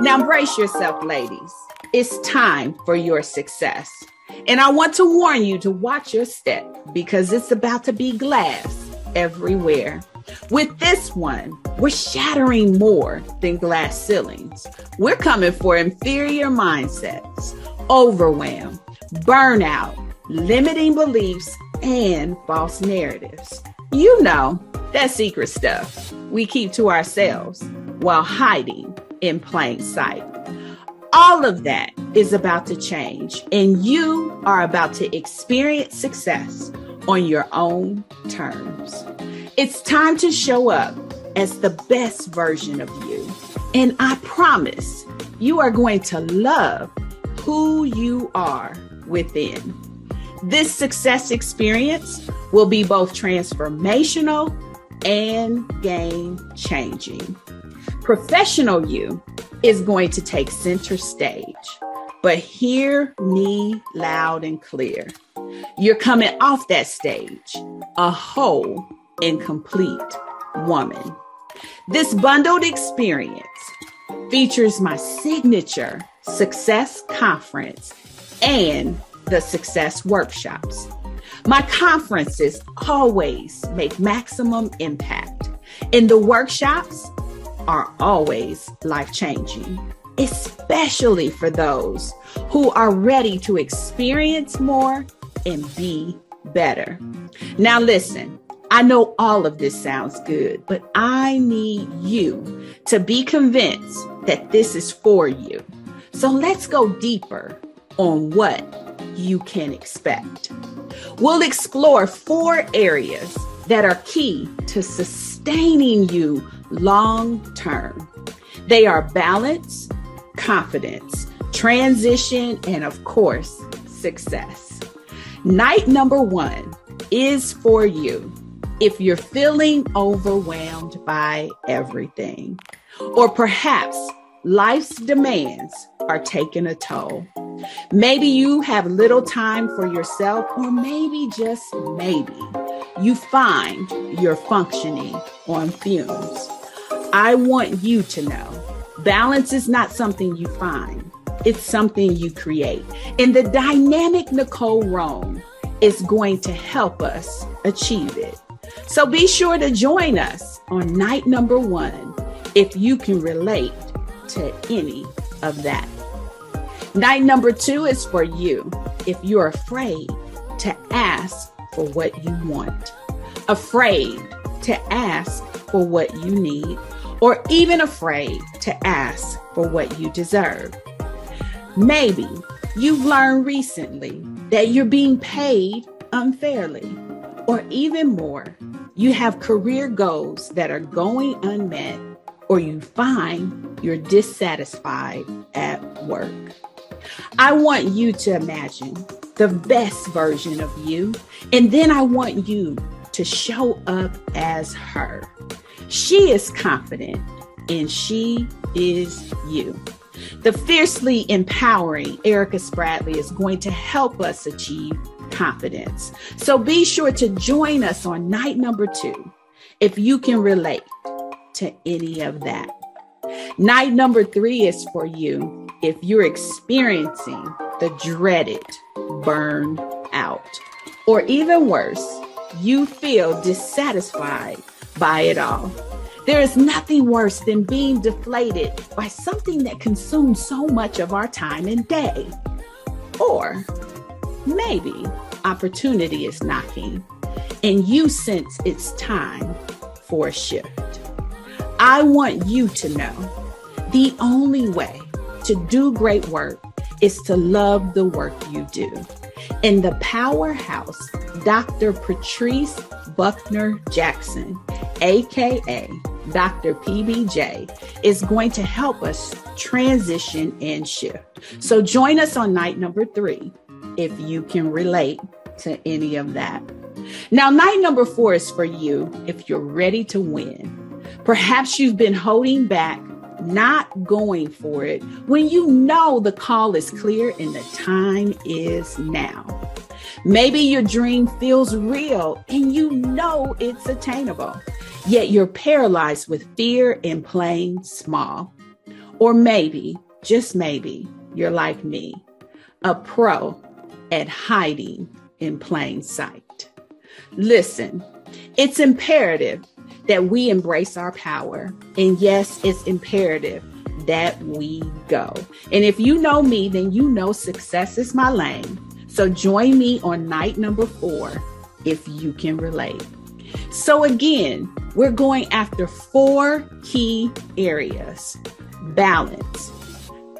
Now brace yourself, ladies. It's time for your success. And I want to warn you to watch your step because it's about to be glass everywhere. With this one, we're shattering more than glass ceilings. We're coming for inferior mindsets, overwhelm, burnout, limiting beliefs, and false narratives. You know, that secret stuff we keep to ourselves while hiding in plain sight. All of that is about to change, and you are about to experience success on your own terms. It's time to show up as the best version of you. And I promise you are going to love who you are within. This success experience will be both transformational and game-changing. Professional you is going to take center stage, but hear me loud and clear. You're coming off that stage, a whole and complete woman. This bundled experience features my signature success conference and the success workshops. My conferences always make maximum impact, and the workshops are always life-changing, especially for those who are ready to experience more and be better. Now listen, I know all of this sounds good, but I need you to be convinced that this is for you. So let's go deeper on what you can expect. We'll explore 4 areas that are key to sustaining you long term. They are balance, confidence, transition, and of course, success. Night number 1 is for you if you're feeling overwhelmed by everything, or perhaps life's demands are taking a toll. Maybe you have little time for yourself, or maybe just maybe you find you're functioning on fumes. I want you to know balance is not something you find. It's something you create. And the dynamic Nicole Rome is going to help us achieve it. So be sure to join us on night number 1 if you can relate to any of that. Night number 2 is for you if you're afraid to ask for what you want, afraid to ask for what you need, or even afraid to ask for what you deserve. Maybe you've learned recently that you're being paid unfairly, or even more, you have career goals that are going unmet, or you find you're dissatisfied at work. I want you to imagine the best version of you, and then I want you to show up as her. She is confident, and she is you. The fiercely empowering Ericka Spradley is going to help us achieve confidence. So be sure to join us on night number 2 if you can relate to any of that. Night number 3 is for you if you're experiencing the dreaded burnout, or even worse, you feel dissatisfied by it all. There is nothing worse than being deflated by something that consumes so much of our time and day. Or maybe opportunity is knocking and you sense it's time for a shift. I want you to know the only way to do great work is to love the work you do. And the powerhouse, Dr. Patrice Buckner Jackson, aka Dr. PBJ, is going to help us transition and shift. So join us on night number 3 if you can relate to any of that. Now, night number 4 is for you if you're ready to win. Perhaps you've been holding back, not going for it, when you know the call is clear and the time is now. Maybe your dream feels real and you know it's attainable, yet you're paralyzed with fear and playing small. Or maybe, just maybe, you're like me, a pro at hiding in plain sight. Listen, it's imperative that we embrace our power. And yes, it's imperative that we go. And if you know me, then you know success is my lane. So join me on night number 4 if you can relate. So again, we're going after 4 key areas: balance,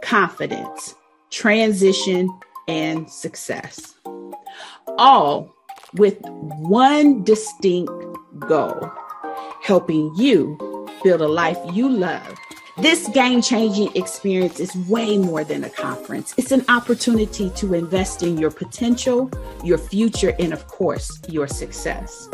confidence, transition, and success. All with one distinct goal: helping you build a life you love. This game-changing experience is way more than a conference. It's an opportunity to invest in your potential, your future, and of course, your success.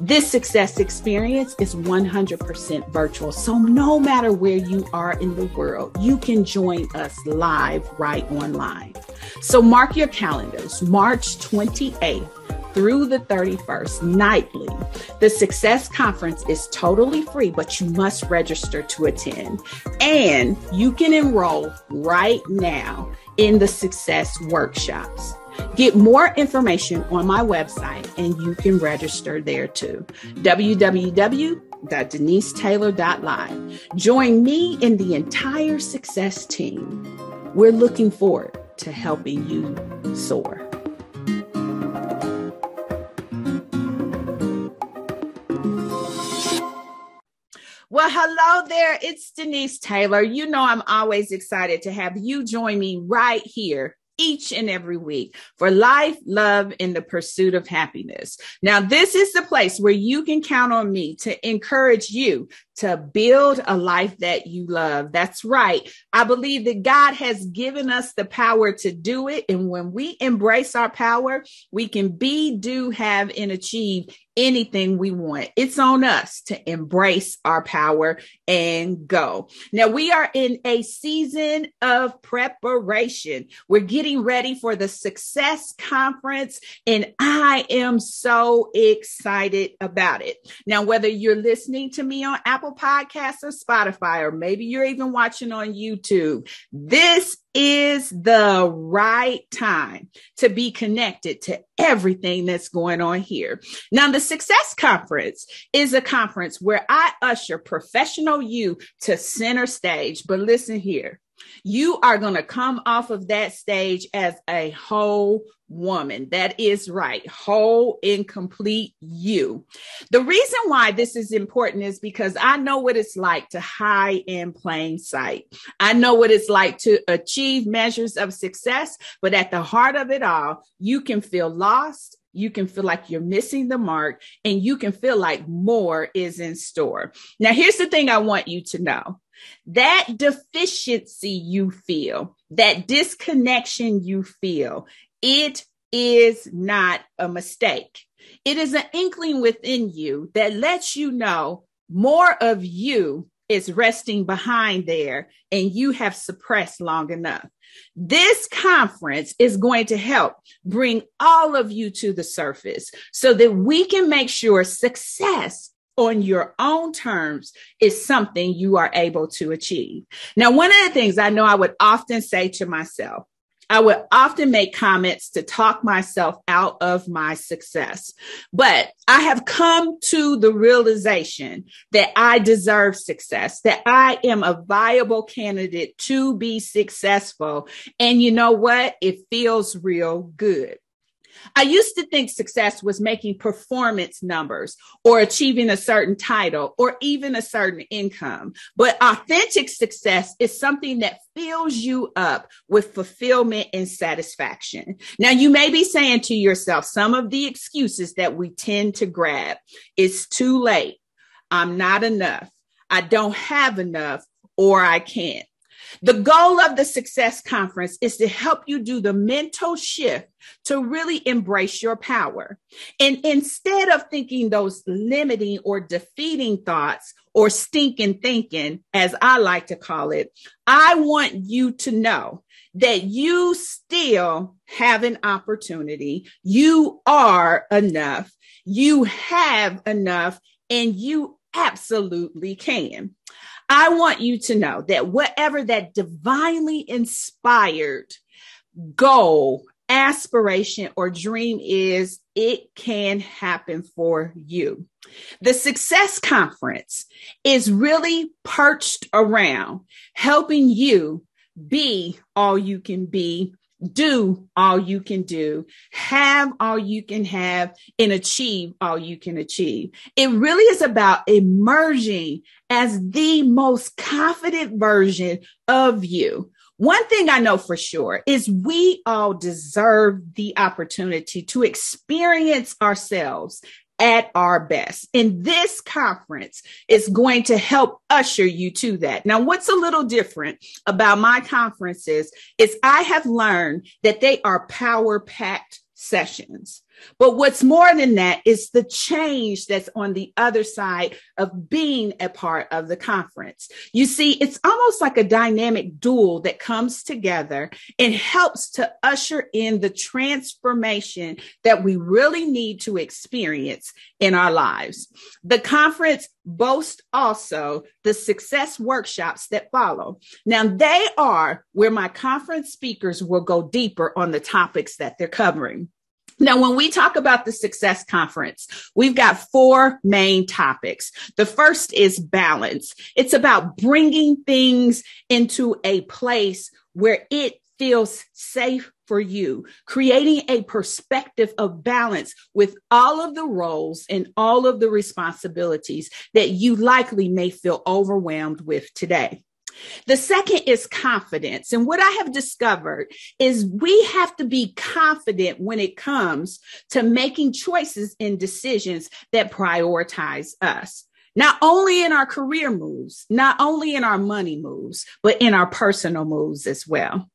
This success experience is 100% virtual. So no matter where you are in the world, you can join us live right online. So mark your calendars, March 28th through the 31st, nightly. The Success Conference is totally free, but you must register to attend. And you can enroll right now in the Success Workshops. Get more information on my website, and you can register there too. www.denisetaylor.live. Join me and the entire Success team. We're looking forward to helping you soar. Well, hello there. It's Denise Taylor. You know, I'm always excited to have you join me right here each and every week for life, love, and the pursuit of happiness. Now, this is the place where you can count on me to encourage you to build a life that you love. That's right. I believe that God has given us the power to do it. And when we embrace our power, we can be, do, have, and achieve anything we want. It's on us to embrace our power and go. Now, we are in a season of preparation. We're getting ready for the Success Conference, and I am so excited about it. Now, whether you're listening to me on Apple Podcasts or Spotify, or maybe you're even watching on YouTube, this is the right time to be connected to everything that's going on here. Now, the Success Conference is a conference where I usher professional you to center stage. But listen here, you are going to come off of that stage as a whole woman. That is right. Whole and complete you. The reason why this is important is because I know what it's like to hide in plain sight. I know what it's like to achieve measures of success, but at the heart of it all, you can feel lost. You can feel like you're missing the mark, and you can feel like more is in store. Now, here's the thing I want you to know. That deficiency you feel, that disconnection you feel, it is not a mistake. It is an inkling within you that lets you know more of you is resting behind there, and you have suppressed long enough. This conference is going to help bring all of you to the surface so that we can make sure success on your own terms is something you are able to achieve. Now, one of the things I know I would often say to myself, I would often make comments to talk myself out of my success, but I have come to the realization that I deserve success, that I am a viable candidate to be successful. And you know what? It feels real good. I used to think success was making performance numbers or achieving a certain title or even a certain income. But authentic success is something that fills you up with fulfillment and satisfaction. Now, you may be saying to yourself, some of the excuses that we tend to grab: it's too late, I'm not enough, I don't have enough, or I can't. The goal of the Success Conference is to help you do the mental shift to really embrace your power. And instead of thinking those limiting or defeating thoughts or stinking thinking, as I like to call it, I want you to know that you still have an opportunity. You are enough. You have enough, and you absolutely can. I want you to know that whatever that divinely inspired goal, aspiration, or dream is, it can happen for you. The Success Conference is really perched around helping you be all you can be, do all you can do, have all you can have, and achieve all you can achieve. It really is about emerging as the most confident version of you. One thing I know for sure is we all deserve the opportunity to experience ourselves at our best. And this conference is going to help usher you to that. Now, what's a little different about my conferences is I have learned that they are power-packed sessions. But what's more than that is the change that's on the other side of being a part of the conference. You see, it's almost like a dynamic duel that comes together and helps to usher in the transformation that we really need to experience in our lives. The conference boasts also the success workshops that follow. Now, they are where my conference speakers will go deeper on the topics that they're covering. Now, when we talk about the Success Conference, we've got 4 main topics. The first is balance. It's about bringing things into a place where it feels safe for you, creating a perspective of balance with all of the roles and all of the responsibilities that you likely may feel overwhelmed with today. The second is confidence. And what I have discovered is we have to be confident when it comes to making choices and decisions that prioritize us. Not only in our career moves, not only in our money moves, but in our personal moves as well.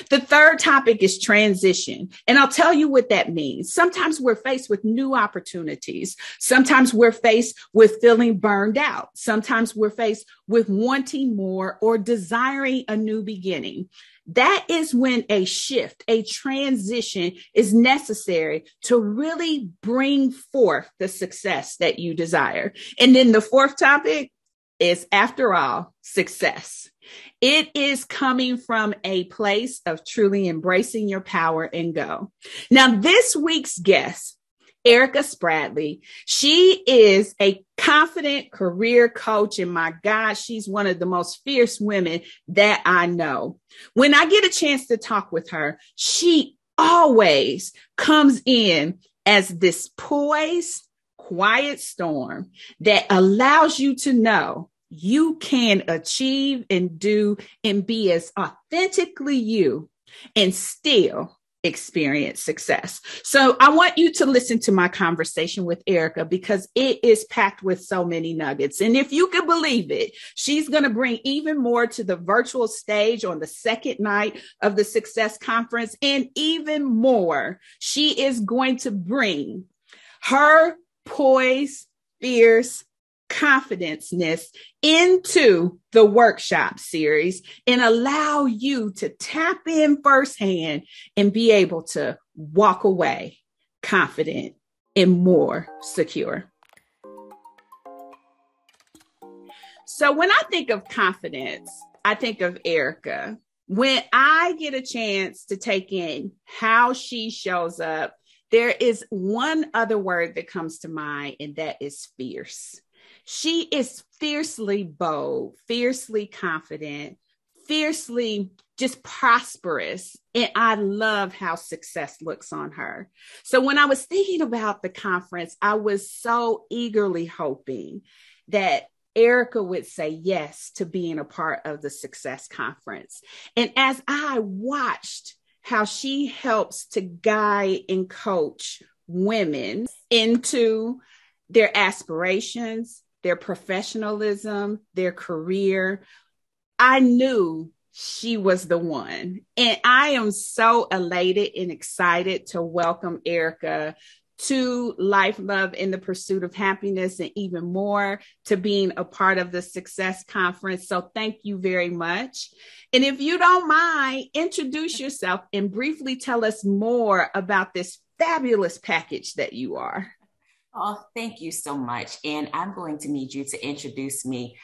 The third topic is transition. And I'll tell you what that means. Sometimes we're faced with new opportunities. Sometimes we're faced with feeling burned out. Sometimes we're faced with wanting more or desiring a new beginning. That is when a shift, a transition is necessary to really bring forth the success that you desire. And then the fourth topic is, after all, success. It is coming from a place of truly embracing your power and go. Now, this week's guest, Ericka Spradley, she is a confident career coach. And my God, she's one of the most fierce women that I know. When I get a chance to talk with her, she always comes in as this poised, quiet storm that allows you to know you can achieve and do and be as authentically you and still experience success. So I want you to listen to my conversation with Ericka because it is packed with so many nuggets. And if you can believe it, she's going to bring even more to the virtual stage on the second night of the Success Conference. And even more, she is going to bring her poise, fierce, confidence-ness into the workshop series and allow you to tap in firsthand and be able to walk away confident and more secure. So when I think of confidence, I think of Ericka. When I get a chance to take in how she shows up, there is one other word that comes to mind, and that is fierce. She is fiercely bold, fiercely confident, fiercely just prosperous. And I love how success looks on her. So when I was thinking about the conference, I was so eagerly hoping that Ericka would say yes to being a part of the Success Conference. And as I watched how she helps to guide and coach women into their aspirations, their professionalism, their career, I knew she was the one. And I am so elated and excited to welcome Ericka to Life, Love, and the Pursuit of Happiness, and even more to being a part of the Success Conference. So thank you very much. And if you don't mind, introduce yourself and briefly tell us more about this fabulous package that you are. Oh, thank you so much. And I'm going to need you to introduce me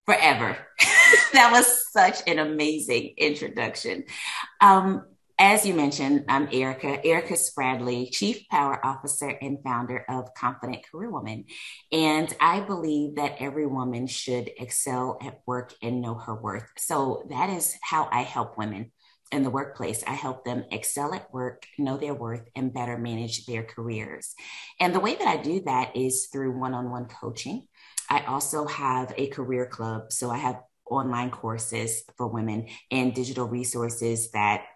Forever. That was such an amazing introduction. Um, as you mentioned, I'm Ericka Spradley, Chief Power Officer and founder of Confident Career Woman. And I believe that every woman should excel at work and know her worth. So that is how I help women in the workplace. I help them excel at work, know their worth, and better manage their careers. And the way that I do that is through one-on-one coaching. I also have a career club. So I have online courses for women and digital resources that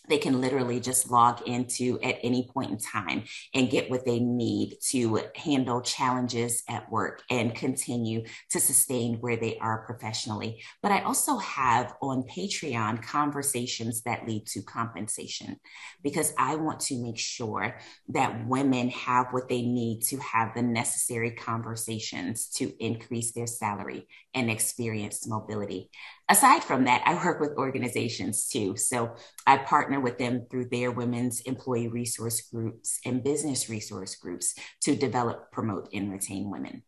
they can literally just log into at any point in time and get what they need to handle challenges at work and continue to sustain where they are professionally. But I also have on Patreon conversations that lead to compensation, because I want to make sure that women have what they need to have the necessary conversations to increase their salary and experience mobility. Aside from that, I work with organizations too. So I partner with them through their women's employee resource groups and business resource groups to develop, promote, and retain women.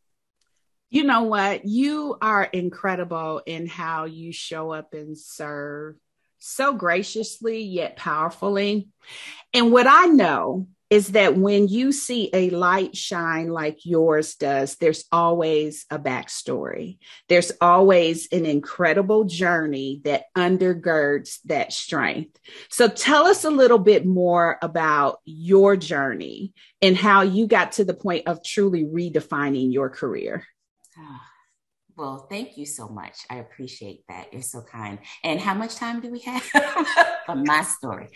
You know what? You are incredible in how you show up and serve so graciously yet powerfully. And what I know is that when you see a light shine like yours does, there's always a backstory. There's always an incredible journey that undergirds that strength. So tell us a little bit more about your journey and how you got to the point of truly redefining your career. Well, thank you so much. I appreciate that. You're so kind. And how much time do we have for my story?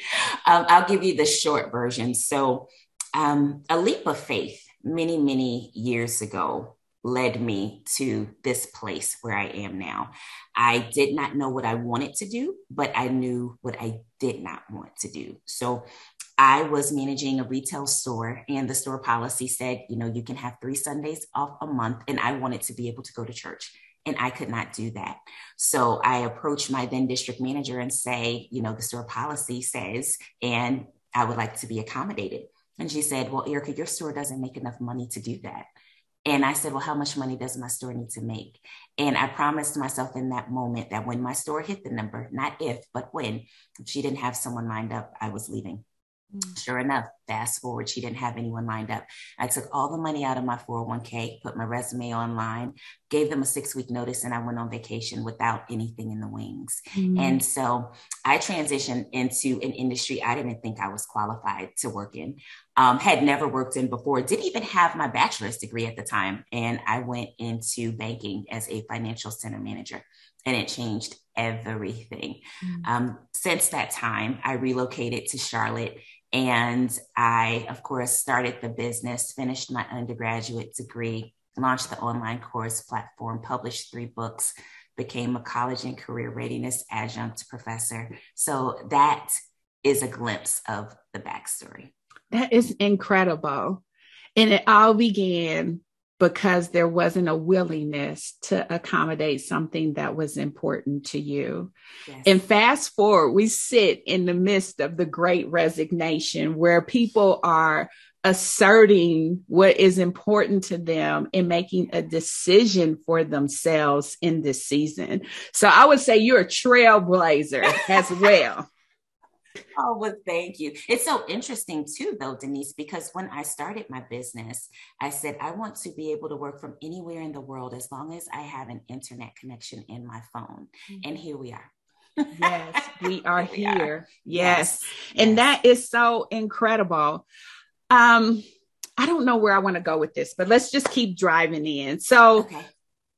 I'll give you the short version. So, a leap of faith many, many years ago led me to this place where I am now. I did not know what I wanted to do, but I knew what I did not want to do. So I was managing a retail store, and the store policy said, you can have 3 Sundays off a month. And I wanted to be able to go to church, and I could not do that. So I approached my then district manager and say, the store policy says, and I would like to be accommodated. And she said, well, Ericka, your store doesn't make enough money to do that. And I said, well, how much money does my store need to make? And I promised myself in that moment that when my store hit the number, not if, but when, if she didn't have someone lined up, I was leaving. Sure enough, fast forward, she didn't have anyone lined up. I took all the money out of my 401k, put my resume online, gave them a 6-week notice, and I went on vacation without anything in the wings. And so I transitioned into an industry I didn't think I was qualified to work in, had never worked in before, didn't even have my bachelor's degree at the time. And I went into banking as a financial center manager, and it changed everything. Since that time, I relocated to Charlotte. And I, of course, started the business, finished my undergraduate degree, launched the online course platform, published 3 books, became a college and career readiness adjunct professor. So that is a glimpse of the backstory. That is incredible. And it all began because there wasn't a willingness to accommodate something that was important to you. Yes. And fast forward, we sit in the midst of the Great Resignation, where people are asserting what is important to them and making a decision for themselves in this season. So I would say you're a trailblazer as well. Oh, well, thank you. It's so interesting too, though, Denise, because when I started my business, I said, I want to be able to work from anywhere in the world as long as I have an internet connection in my phone. And here we are. Yes, we are here. Yes. And that is so incredible. I don't know where I want to go with this, but let's just keep driving in. So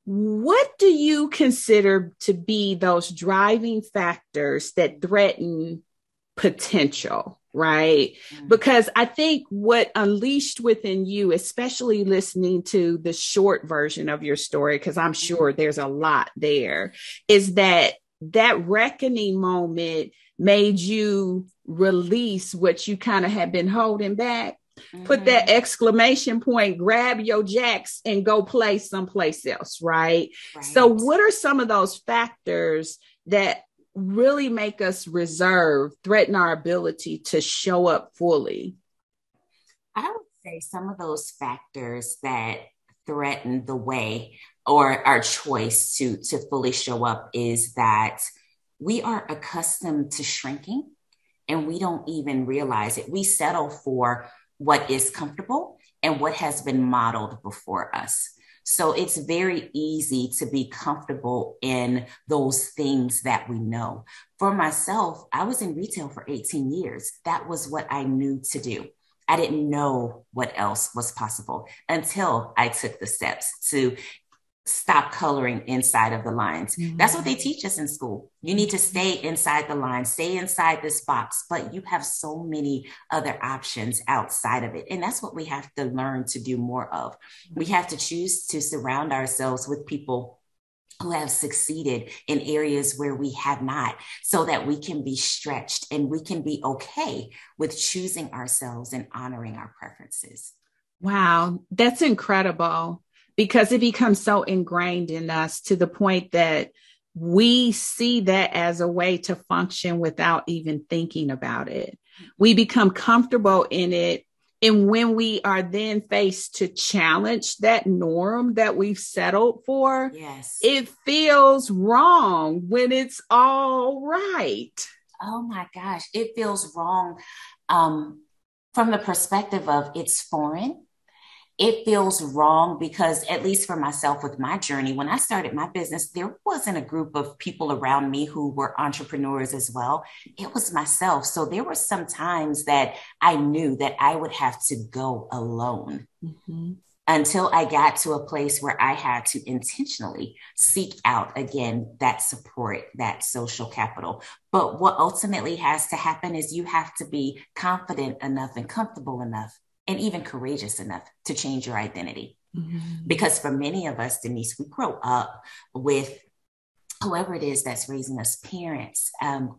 what do you consider to be those driving factors that threaten potential, right? Because I think what unleashed within you, especially listening to the short version of your story, because I'm sure there's a lot there, is that reckoning moment made you release what you kind of had been holding back. Put that exclamation point, grab your jacks and go play someplace else, right? So what are some of those factors that really make us reserve, threaten our ability to show up fully? I would say some of those factors that threaten the way or our choice to fully show up is that we are accustomed to shrinking and we don't even realize it. We settle for what is comfortable and what has been modeled before us. So it's very easy to be comfortable in those things that we know. For myself, I was in retail for 18 years. That was what I knew to do. I didn't know what else was possible until I took the steps to stop coloring inside of the lines. Mm-hmm. That's what they teach us in school. You need to stay inside the lines, stay inside this box, but you have so many other options outside of it. And that's what we have to learn to do more of. We have to choose to surround ourselves with people who have succeeded in areas where we have not, so that we can be stretched and we can be okay with choosing ourselves and honoring our preferences. Wow, that's incredible. Because it becomes so ingrained in us to the point that we see that as a way to function without even thinking about it. We become comfortable in it. And when we are then faced to challenge that norm that we've settled for, yes, it feels wrong when it's all right. Oh my gosh, it feels wrong from the perspective of it's foreign. It feels wrong because, at least for myself with my journey, when I started my business, there wasn't a group of people around me who were entrepreneurs as well. It was myself. So there were some times that I knew that I would have to go alone until I got to a place where I had to intentionally seek out, again, that support, that social capital. But what ultimately has to happen is you have to be confident enough and comfortable enough and even courageous enough to change your identity. Mm-hmm. Because for many of us, Denise, we grow up with whoever it is that's raising us, parents,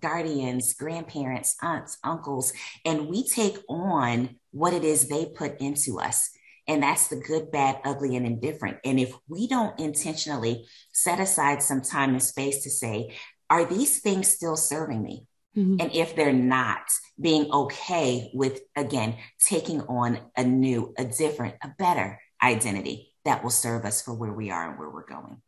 guardians, grandparents, aunts, uncles, and we take on what it is they put into us. And that's the good, bad, ugly, and indifferent. And if we don't intentionally set aside some time and space to say, are these things still serving me? Mm-hmm. And if they're not, being okay with, again, taking on a new, a different, a better identity that will serve us for where we are and where we're going.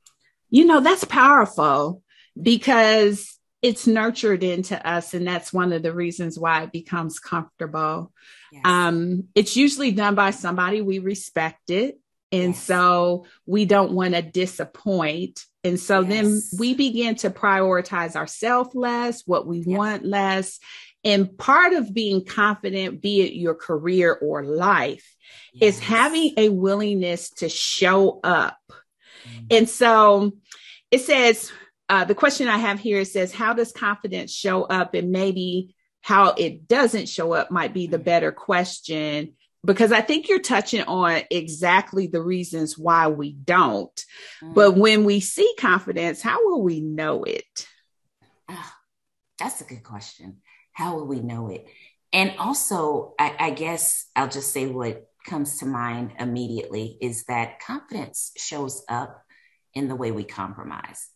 You know, that's powerful because it's nurtured into us. And that's one of the reasons why it becomes comfortable. Yes. It's usually done by somebody we respect it. And yes. So we don't want to disappoint. And so yes. Then we begin to prioritize ourselves less, what we yep. want less. And part of being confident, be it your career or life, yes. is having a willingness to show up. Mm-hmm. And so it says, the question I have here, it says, how does confidence show up? And maybe how it doesn't show up might be the better question, because I think you're touching on exactly the reasons why we don't. Mm-hmm. But when we see confidence, how will we know it? Oh, that's a good question. How will we know it? And also, I guess I'll just say what comes to mind immediately is that confidence shows up in the way we compromise.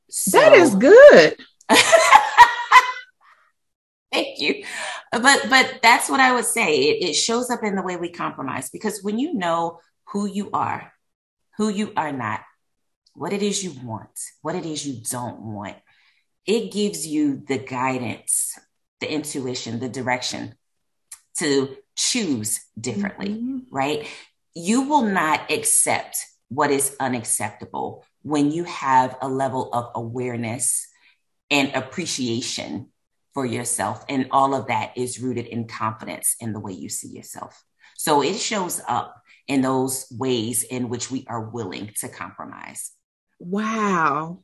So, that is good. Thank you. But that's what I would say. It shows up in the way we compromise, because when you know who you are not, what it is you want, what it is you don't want, it gives you the guidance, the intuition, the direction to choose differently, mm-hmm. right? You will not accept what is unacceptable when you have a level of awareness and appreciation for yourself. And all of that is rooted in confidence in the way you see yourself. So it shows up in those ways in which we are willing to compromise. Wow.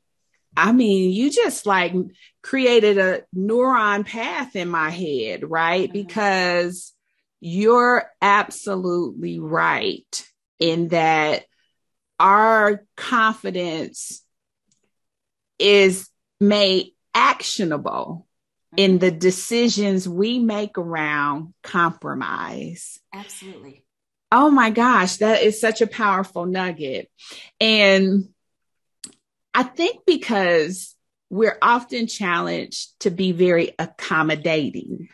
I mean, you just like created a neuron path in my head, right? Mm-hmm. Because you're absolutely right in that our confidence is made actionable in the decisions we make around compromise. Absolutely. Oh my gosh, that is such a powerful nugget. And I think because we're often challenged to be very accommodating,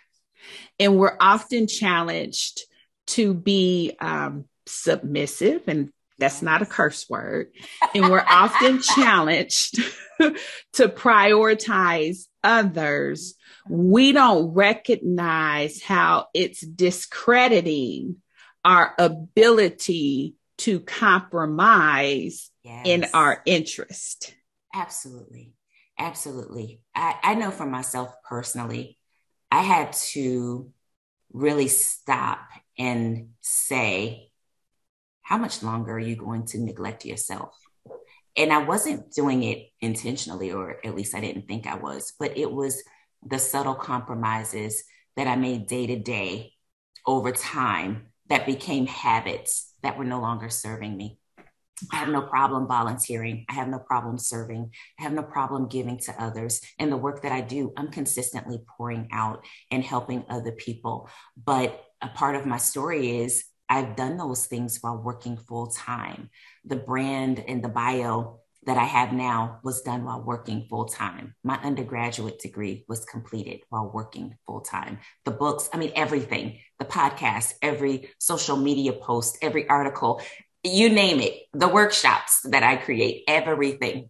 and we're often challenged to be submissive, and that's not a curse word. And we're often challenged to prioritize others. We don't recognize how it's discrediting our ability to compromise in our interest. Absolutely. Absolutely. I know for myself personally, I had to really stop and say, how much longer are you going to neglect yourself? And I wasn't doing it intentionally, or at least I didn't think I was, but it was the subtle compromises that I made day to day over time that became habits that were no longer serving me. I have no problem volunteering. I have no problem serving. I have no problem giving to others. And the work that I do, I'm consistently pouring out and helping other people. But a part of my story is I've done those things while working full time. The brand and the bio that I have now was done while working full time. My undergraduate degree was completed while working full time. The books, I mean, everything, the podcast, every social media post, every article, you name it, the workshops that I create, everything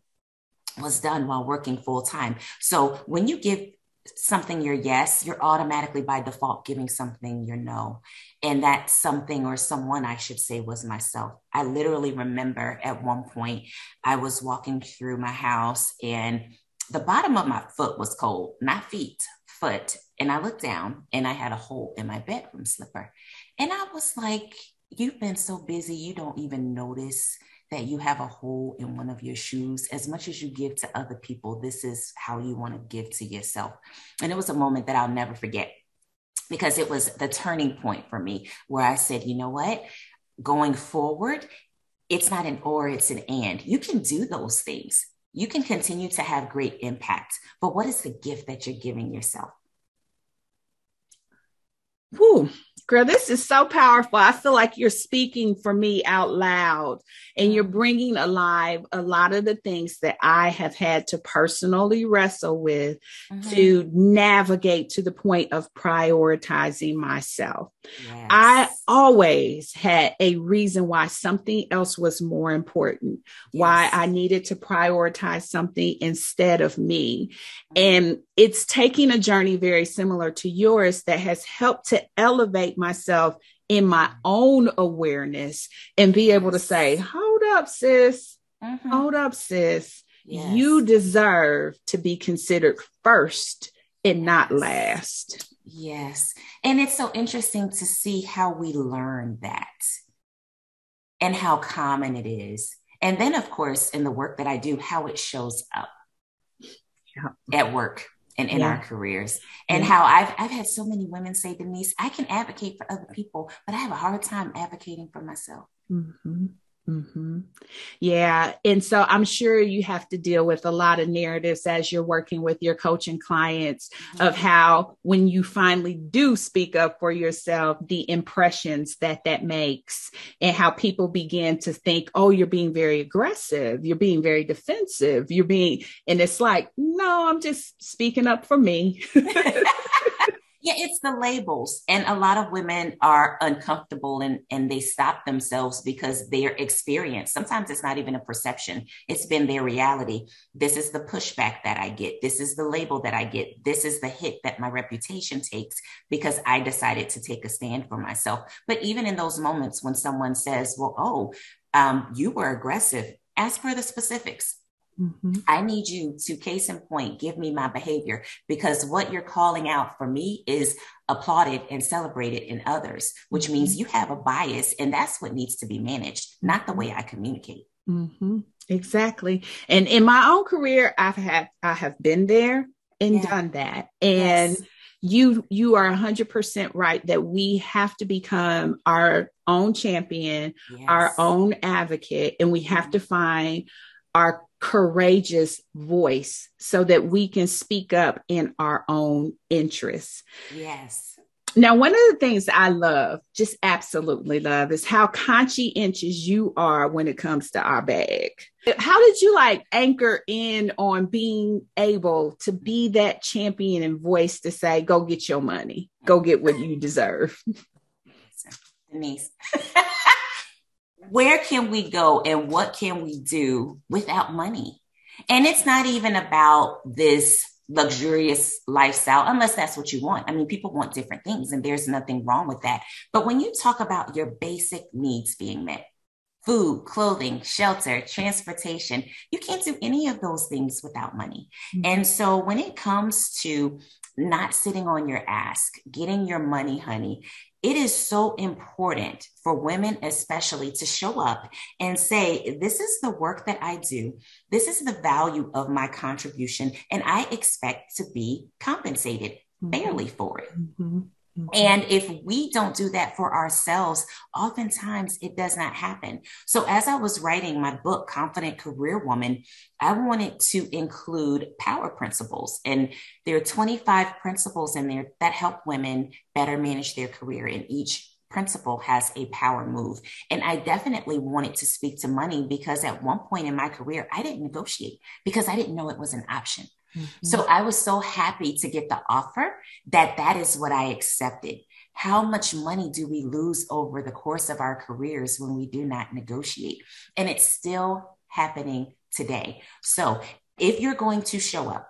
was done while working full time. So when you give something your yes, you're automatically by default giving something your no. And that something, or someone I should say, was myself. I literally remember at one point I was walking through my house and the bottom of my foot was cold, not feet, foot. And I looked down and I had a hole in my bedroom slipper. And I was like, you've been so busy, you don't even notice that you have a hole in one of your shoes. As much as you give to other people, this is how you want to give to yourself. And it was a moment that I'll never forget, because it was the turning point for me where I said, you know what, going forward, it's not an or, it's an and. You can do those things. You can continue to have great impact, but what is the gift that you're giving yourself? Whew. Girl, this is so powerful. I feel like you're speaking for me out loud, and you're bringing alive a lot of the things that I have had to personally wrestle with to navigate to the point of prioritizing myself. Yes. I always had a reason why something else was more important, why I needed to prioritize something instead of me. And it's taking a journey very similar to yours that has helped to elevate myself in my own awareness and be able to say, hold up, sis. Hold up, sis. Yes. You deserve to be considered first and not last. Yes. And it's so interesting to see how we learn that and how common it is. And then, of course, in the work that I do, how it shows up at work and in our careers, and how I've had so many women say, Denise, I can advocate for other people, but I have a hard time advocating for myself. Yeah. And so I'm sure you have to deal with a lot of narratives as you're working with your coaching clients of how, when you finally do speak up for yourself, the impressions that makes, and how people begin to think, oh, you're being very aggressive. You're being very defensive. And it's like, no, I'm just speaking up for me. Yeah, it's the labels. And a lot of women are uncomfortable and they stop themselves because their experience, sometimes it's not even a perception. It's been their reality. This is the pushback that I get. This is the label that I get. This is the hit that my reputation takes because I decided to take a stand for myself. But even in those moments when someone says, well, you were aggressive, ask for the specifics. I need you to, case in point, give me my behavior, because what you're calling out for me is applauded and celebrated in others, which means you have a bias, and that's what needs to be managed, not the way I communicate. Exactly. And in my own career, I have been there and done that. And you are 100% right that we have to become our own champion, our own advocate, and we have to find our courageous voice so that we can speak up in our own interests. Yes. Now, one of the things I love, just absolutely love, is how conscientious you are when it comes to our bag. How did you anchor in on being able to be that champion and voice to say, go get your money, go get what you deserve? Denise, where can we go and what can we do without money? And it's not even about this luxurious lifestyle, unless that's what you want. I mean, people want different things and there's nothing wrong with that. But when you talk about your basic needs being met, food, clothing, shelter, transportation, you can't do any of those things without money. Mm-hmm. And so when it comes to not sitting on your ass, getting your money, honey, it is so important for women, especially, to show up and say, this is the work that I do. This is the value of my contribution, and I expect to be compensated fairly for it. Mm-hmm. Mm-hmm. And if we don't do that for ourselves, oftentimes it does not happen. So as I was writing my book, Confident Career Woman, I wanted to include power principles. And there are 25 principles in there that help women better manage their career. And each principle has a power move. And I definitely wanted to speak to money because at one point in my career, I didn't negotiate because I didn't know it was an option. Mm-hmm. So I was so happy to get the offer that is what I accepted. How much money do we lose over the course of our careers when we do not negotiate? And it's still happening today. So if you're going to show up,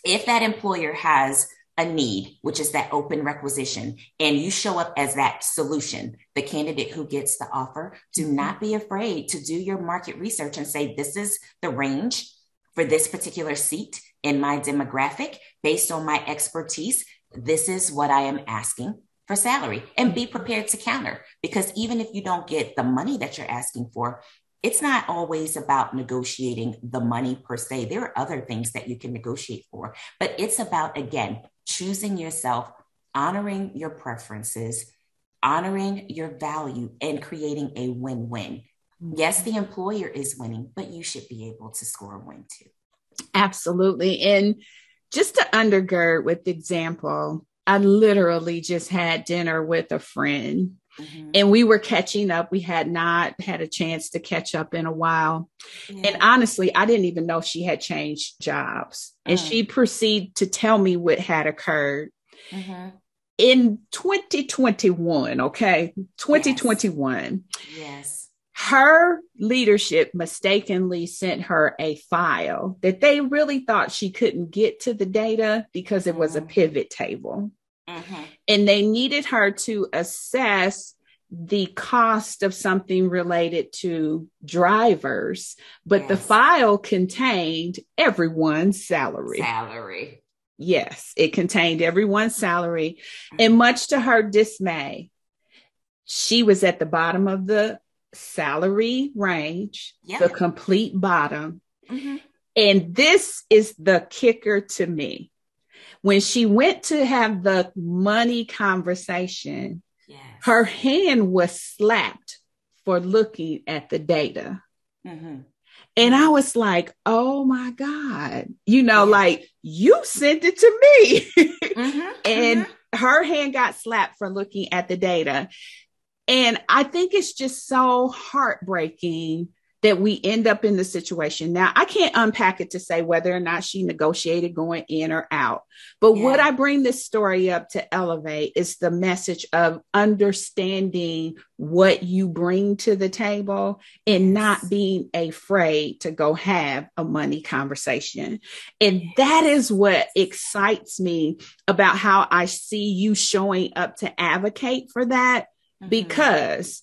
if that employer has a need, which is that open requisition, and you show up as that solution, the candidate who gets the offer, do not be afraid to do your market research and say, this is the range for this particular seat in my demographic, based on my expertise, this is what I am asking for salary, and be prepared to counter. Because even if you don't get the money that you're asking for, it's not always about negotiating the money per se. There are other things that you can negotiate for, but it's about, again, choosing yourself, honoring your preferences, honoring your value, and creating a win-win. Yes, the employer is winning, but you should be able to score a win too. Absolutely. And just to undergird with the example, I literally just had dinner with a friend, mm-hmm. and we were catching up. We had not had a chance to catch up in a while. Yeah. And honestly, I didn't even know she had changed jobs. And she proceeded to tell me what had occurred. Mm-hmm. In 2021, okay? 2021. Yes. Her leadership mistakenly sent her a file that they really thought she couldn't get to the data because it was a pivot table. Mm-hmm. And they needed her to assess the cost of something related to drivers, but the file contained everyone's salary. Yes, it contained everyone's salary. Mm-hmm. And much to her dismay, she was at the bottom of the salary range, the complete bottom. Mm-hmm. And this is the kicker to me. When she went to have the money conversation, her hand was slapped for looking at the data. Mm-hmm. And I was like, oh my God, like you sent it to me. Mm-hmm. And her hand got slapped for looking at the data. And I think it's just so heartbreaking that we end up in the situation. Now, I can't unpack it to say whether or not she negotiated going in or out. But what I bring this story up to elevate is the message of understanding what you bring to the table and not being afraid to go have a money conversation. And that is what excites me about how I see you showing up to advocate for that. Because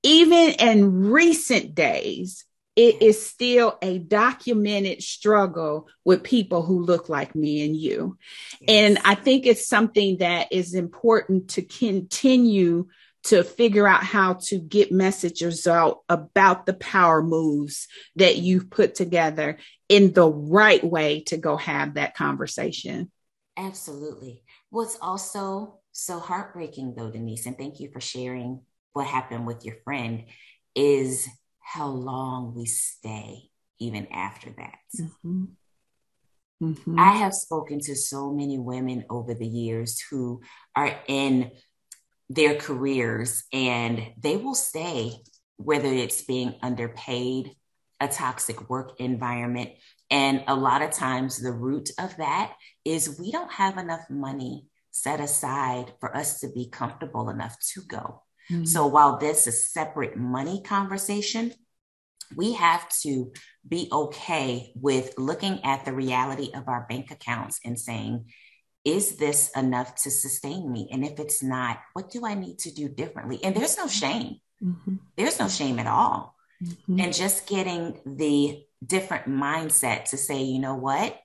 even in recent days, it is still a documented struggle with people who look like me and you. Yes. And I think it's something that is important to continue to figure out how to get messages out about the power moves that you've put together in the right way to go have that conversation. Absolutely. What's also so heartbreaking though, Denise, and thank you for sharing what happened with your friend, is how long we stay even after that. Mm-hmm. Mm-hmm. I have spoken to so many women over the years who are in their careers and they will stay, whether it's being underpaid, a toxic work environment. And a lot of times the root of that is we don't have enough money set aside for us to be comfortable enough to go. Mm-hmm. So while this is a separate money conversation, we have to be okay with looking at the reality of our bank accounts and saying, is this enough to sustain me? And if it's not, what do I need to do differently? And there's no shame. Mm-hmm. There's no shame at all. Mm-hmm. And just getting the different mindset to say, you know what?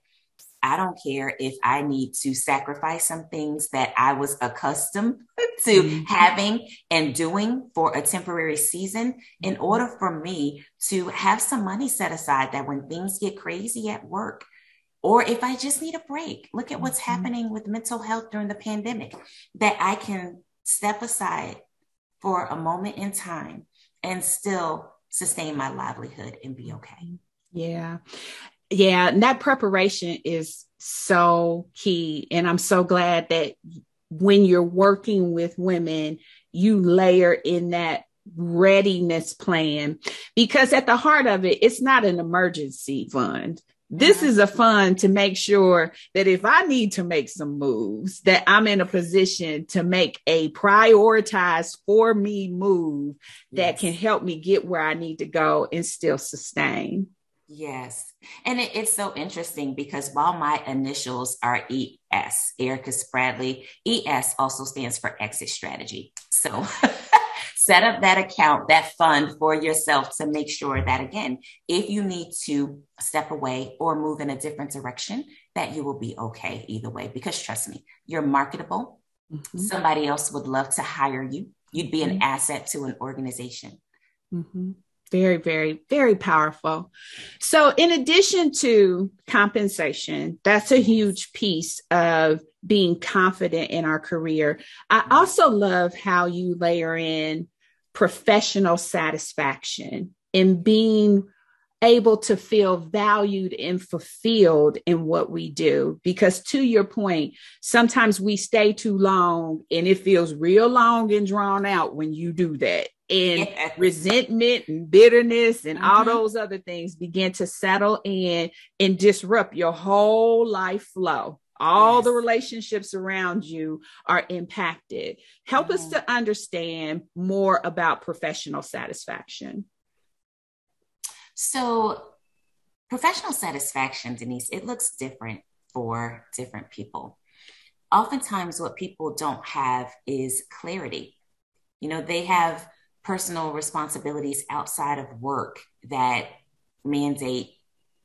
I don't care if I need to sacrifice some things that I was accustomed to having and doing for a temporary season in order for me to have some money set aside that when things get crazy at work, or if I just need a break, look at what's happening with mental health during the pandemic, that I can step aside for a moment in time and still sustain my livelihood and be okay. Yeah. Yeah. And that preparation is so key. And I'm so glad that when you're working with women, you layer in that readiness plan, because at the heart of it, it's not an emergency fund. This is a fund to make sure that if I need to make some moves, that I'm in a position to make a prioritized for me move that can help me get where I need to go and still sustain. Yes. And it's so interesting because while my initials are ES, Ericka Spradley, ES also stands for exit strategy. So set up that account, that fund for yourself to make sure that, again, if you need to step away or move in a different direction, that you will be okay either way. Because trust me, you're marketable. Mm-hmm. Somebody else would love to hire you. You'd be an asset to an organization. Mm-hmm. Very, very, very powerful. So in addition to compensation, that's a huge piece of being confident in our career. I also love how you layer in professional satisfaction and being able to feel valued and fulfilled in what we do. Because to your point, sometimes we stay too long and it feels real long and drawn out when you do that. And resentment and bitterness and all those other things begin to settle in and disrupt your whole life flow. All the relationships around you are impacted. Help us to understand more about professional satisfaction. So professional satisfaction, Denise, it looks different for different people. Oftentimes what people don't have is clarity. You know, they have personal responsibilities outside of work that mandate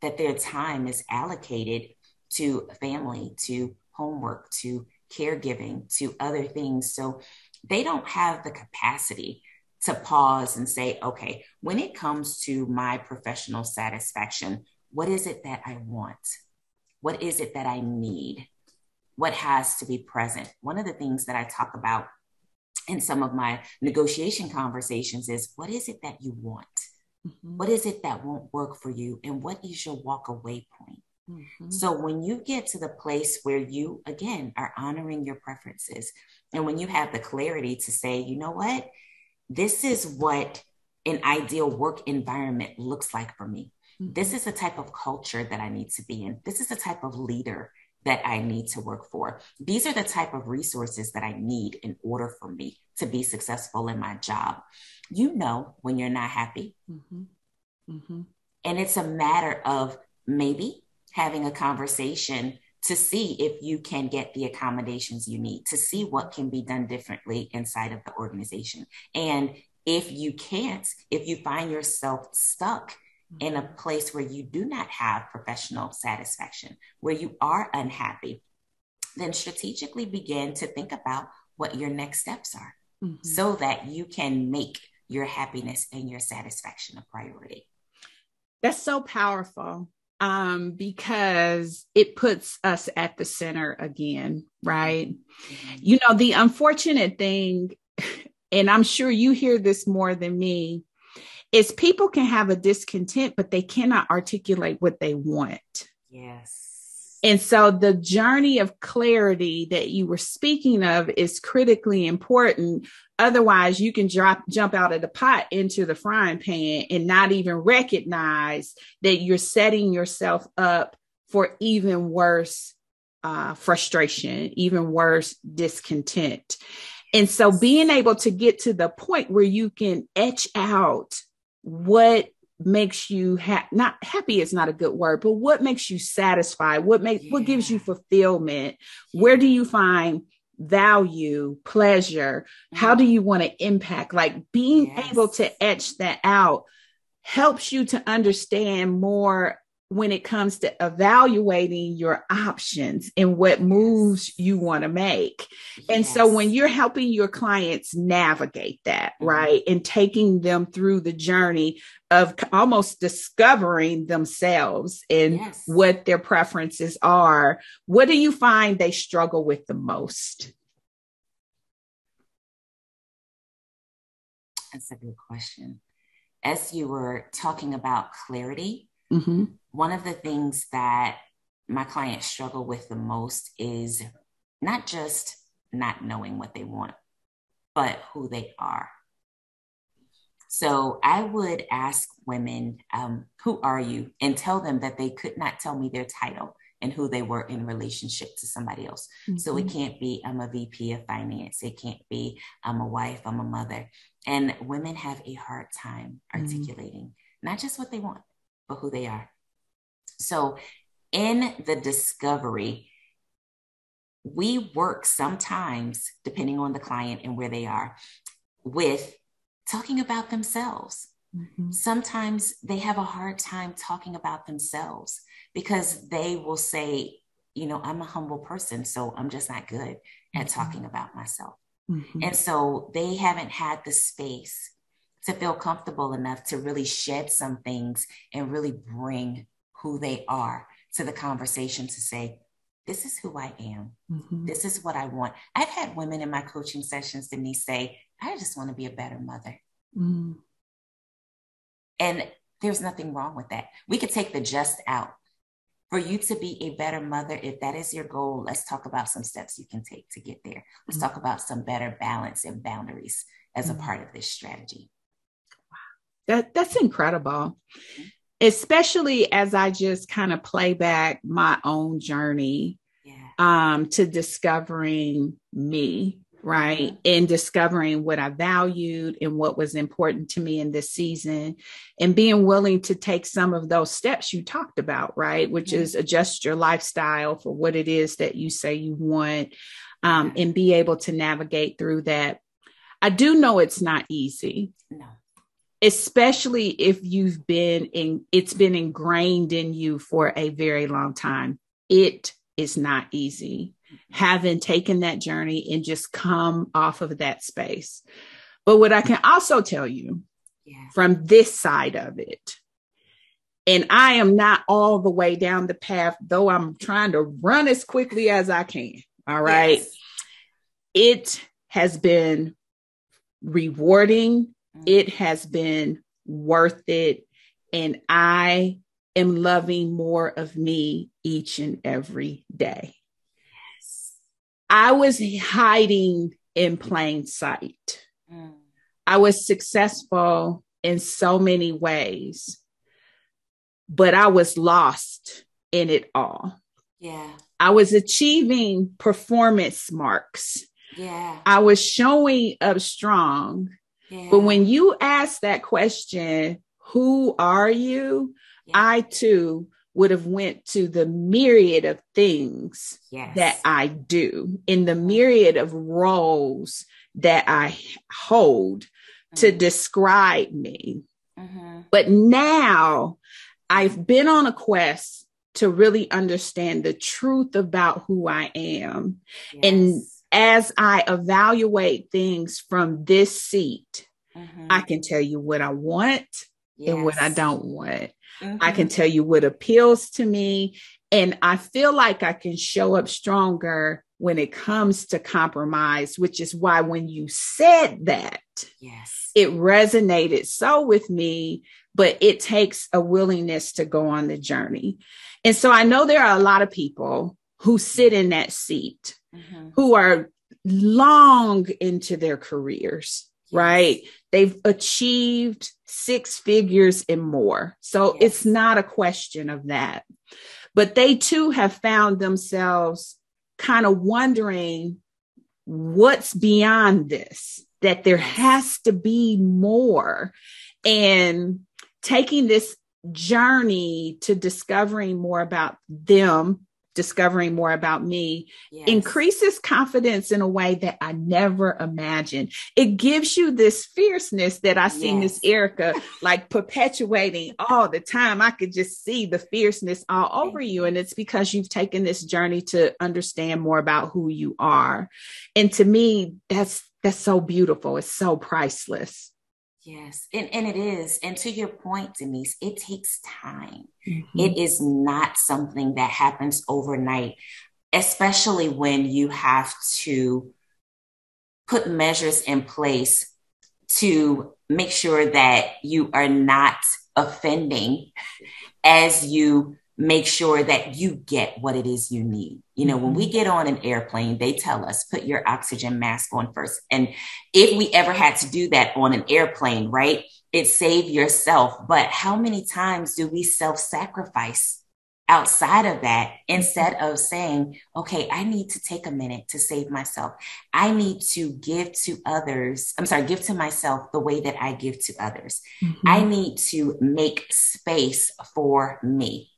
that their time is allocated to family, to homework, to caregiving, to other things. So they don't have the capacity to pause and say, okay, when it comes to my professional satisfaction, what is it that I want? What is it that I need? What has to be present? One of the things that I talk about in some of my negotiation conversations is, what is it that you want? What is it that won't work for you? And what is your walk away point? So when you get to the place where you, again, are honoring your preferences, and when you have the clarity to say, you know what, this is what an ideal work environment looks like for me. This is the type of culture that I need to be in. This is the type of leader that I need to work for. These are the type of resources that I need in order for me to be successful in my job. You know, when you're not happy. And it's a matter of maybe having a conversation to see if you can get the accommodations you need, to see what can be done differently inside of the organization. And if you can't, if you find yourself stuck in a place where you do not have professional satisfaction, where you are unhappy, then strategically begin to think about what your next steps are so that you can make your happiness and your satisfaction a priority. That's so powerful. Because it puts us at the center again, right? You know, the unfortunate thing, and I'm sure you hear this more than me, is people can have a discontent, but they cannot articulate what they want. Yes. And so the journey of clarity that you were speaking of is critically important. Otherwise, you can jump out of the pot into the frying pan and not even recognize that you're setting yourself up for even worse frustration, even worse discontent. And so being able to get to the point where you can etch out what makes you not happy is not a good word, but what makes you satisfied, what gives you fulfillment, where do you find value, pleasure, how do you want to impact, like being able to etch that out helps you to understand more when it comes to evaluating your options and what moves you want to make. And so when you're helping your clients navigate that, right, and taking them through the journey of almost discovering themselves and what their preferences are, what do you find they struggle with the most? That's a good question. As you were talking about clarity, one of the things that my clients struggle with the most is not just not knowing what they want, but who they are. So I would ask women, who are you? And tell them that they could not tell me their title and who they were in relationship to somebody else. So it can't be, I'm a VP of finance. It can't be, I'm a wife, I'm a mother. And women have a hard time articulating not just what they want, but who they are. So in the discovery, we work sometimes, depending on the client and where they are, with talking about themselves. Sometimes they have a hard time talking about themselves because they will say, you know, I'm a humble person, so I'm just not good at talking about myself. And so they haven't had the space to feel comfortable enough to really shed some things and really bring who they are to the conversation to say, this is who I am. This is what I want. I've had women in my coaching sessions, Denise, say, I just want to be a better mother. And there's nothing wrong with that. We could take the just out. For you to be a better mother, if that is your goal, let's talk about some steps you can take to get there. Let's talk about some better balance and boundaries as a part of this strategy. Wow. That's incredible. Especially as I just kind of play back my own journey to discovering me, right? And discovering what I valued and what was important to me in this season, and being willing to take some of those steps you talked about, right? Which is adjust your lifestyle for what it is that you say you want, and be able to navigate through that. I do know it's not easy. No. Especially if it's been ingrained in you for a very long time. It is not easy having taken that journey and just come off of that space. But what I can also tell you from this side of it, and I am not all the way down the path, though I'm trying to run as quickly as I can. All right. It has been rewarding. It has been worth it. And I am loving more of me each and every day. I was hiding in plain sight. I was successful in so many ways, but I was lost in it all. I was achieving performance marks. I was showing up strong. But when you ask that question, who are you? I too would have went to the myriad of things that I do, in the myriad of roles that I hold to describe me. But now I've been on a quest to really understand the truth about who I am. And as I evaluate things from this seat, I can tell you what I want and what I don't want. I can tell you what appeals to me. And I feel like I can show up stronger when it comes to compromise, which is why when you said that, it resonated so with me, but it takes a willingness to go on the journey. And so I know there are a lot of people who sit in that seat, who are long into their careers, right? They've achieved 6 figures and more. So it's not a question of that. But they too have found themselves kind of wondering, what's beyond this, that there has to be more. And taking this journey to discovering more about them, discovering more about me, increases confidence in a way that I never imagined. It gives you this fierceness that I see Miss Ericka like perpetuating all the time. I could just see the fierceness all over you. And it's because you've taken this journey to understand more about who you are. And to me, that's so beautiful. It's so priceless. Yes, and it is. And to your point, Denise, it takes time. It is not something that happens overnight, especially when you have to put measures in place to make sure that you are not offending as you make sure that you get what it is you need. You know, when we get on an airplane, they tell us, put your oxygen mask on first. And if we ever had to do that on an airplane, right, it save yourself. But how many times do we self-sacrifice outside of that instead of saying, okay, I need to take a minute to save myself. I need to give to others. Give to myself the way that I give to others. I need to make space for me.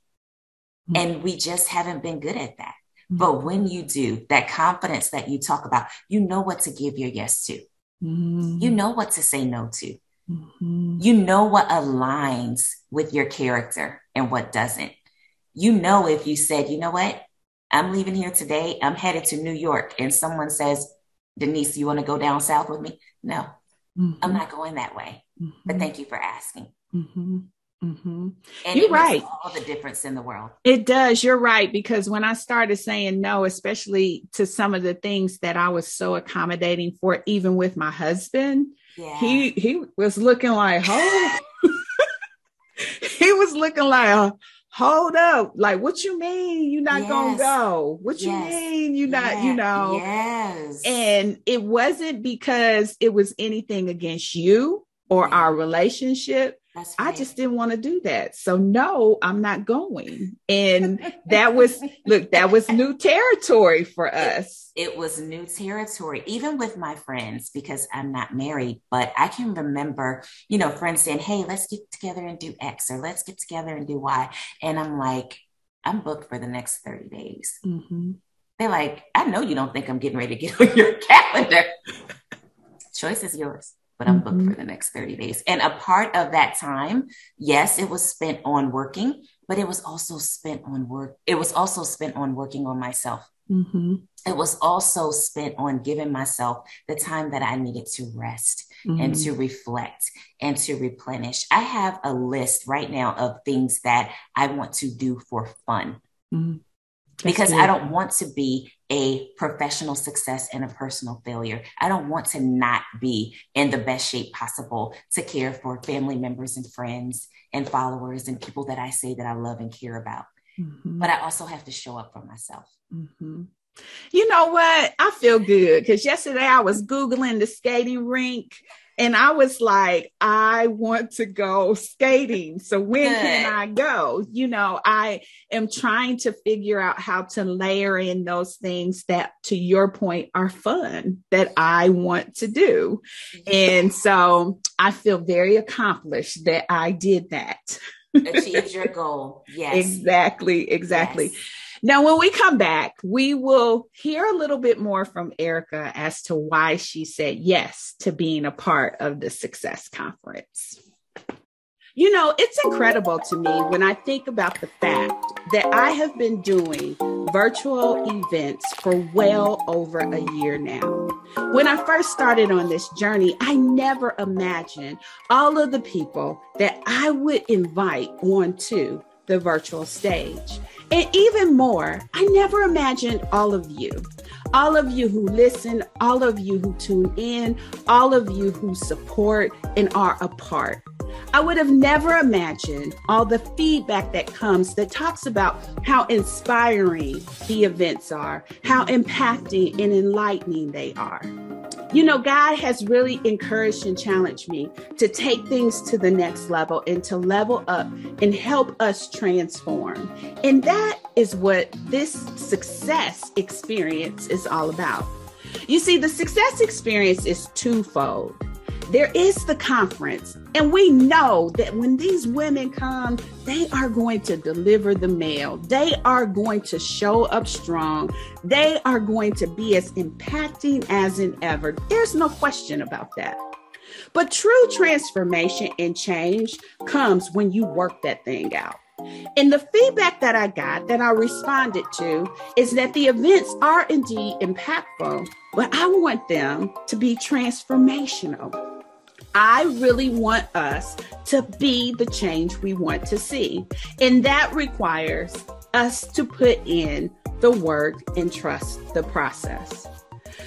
And we just haven't been good at that. But when you do, that confidence that you talk about, you know what to give your yes to. You know what to say no to. You know what aligns with your character and what doesn't. You know, if you said, you know what, I'm leaving here today, I'm headed to New York, and someone says, Denise, you want to go down south with me? No, I'm not going that way. But thank you for asking. And you're right. Makes all the difference in the world. It does. You're right. Because when I started saying no, especially to some of the things that I was so accommodating for, even with my husband, he was looking like, he was looking like, hold up. Like, what you mean you're not going to go? What you mean you're not, you know? And it wasn't because it was anything against you or our relationship. That's right. I just didn't want to do that. So no, I'm not going. And that was new territory for us. It was new territory, even with my friends, because I'm not married, but I can remember, you know, friends saying, hey, let's get together and do X, or let's get together and do Y. And I'm like, I'm booked for the next 30 days. They're like, I know you don't think I'm getting ready to get on your calendar. Choice is yours. But I'm booked for the next 30 days. And a part of that time, yes, it was spent on working, but it was also spent on work. It was also spent on working on myself. It was also spent on giving myself the time that I needed to rest and to reflect and to replenish. I have a list right now of things that I want to do for fun. Because I don't want to be a professional success and a personal failure. I don't want to not be in the best shape possible to care for family members and friends and followers and people that I say that I love and care about. But I also have to show up for myself. You know what? I feel good because yesterday I was Googling the skating rink. And I was like, I want to go skating. So when can I go? You know, I am trying to figure out how to layer in those things that, to your point, are fun that I want to do. And so I feel very accomplished that I did that. Achieved your goal. Yes. Exactly. Yes. Now, when we come back, we will hear a little bit more from Ericka as to why she said yes to being a part of the Success Conference. You know, it's incredible to me when I think about the fact that I have been doing virtual events for well over a year now. When I first started on this journey, I never imagined all of the people that I would invite onto the virtual stage. And even more, I never imagined all of you who listen, all of you who tune in, all of you who support and are a part. I would have never imagined all the feedback that comes that talks about how inspiring the events are, how impacting and enlightening they are. You know, God has really encouraged and challenged me to take things to the next level and to level up and help us transform. And that is what this success experience is all about. You see, the success experience is twofold. There is the conference, and we know that when these women come, they are going to deliver the mail. They are going to show up strong. They are going to be as impacting as in ever. There's no question about that. But true transformation and change comes when you work that thing out. And the feedback that I got, that I responded to, is that the events are indeed impactful, but I want them to be transformational. I really want us to be the change we want to see. And that requires us to put in the work and trust the process.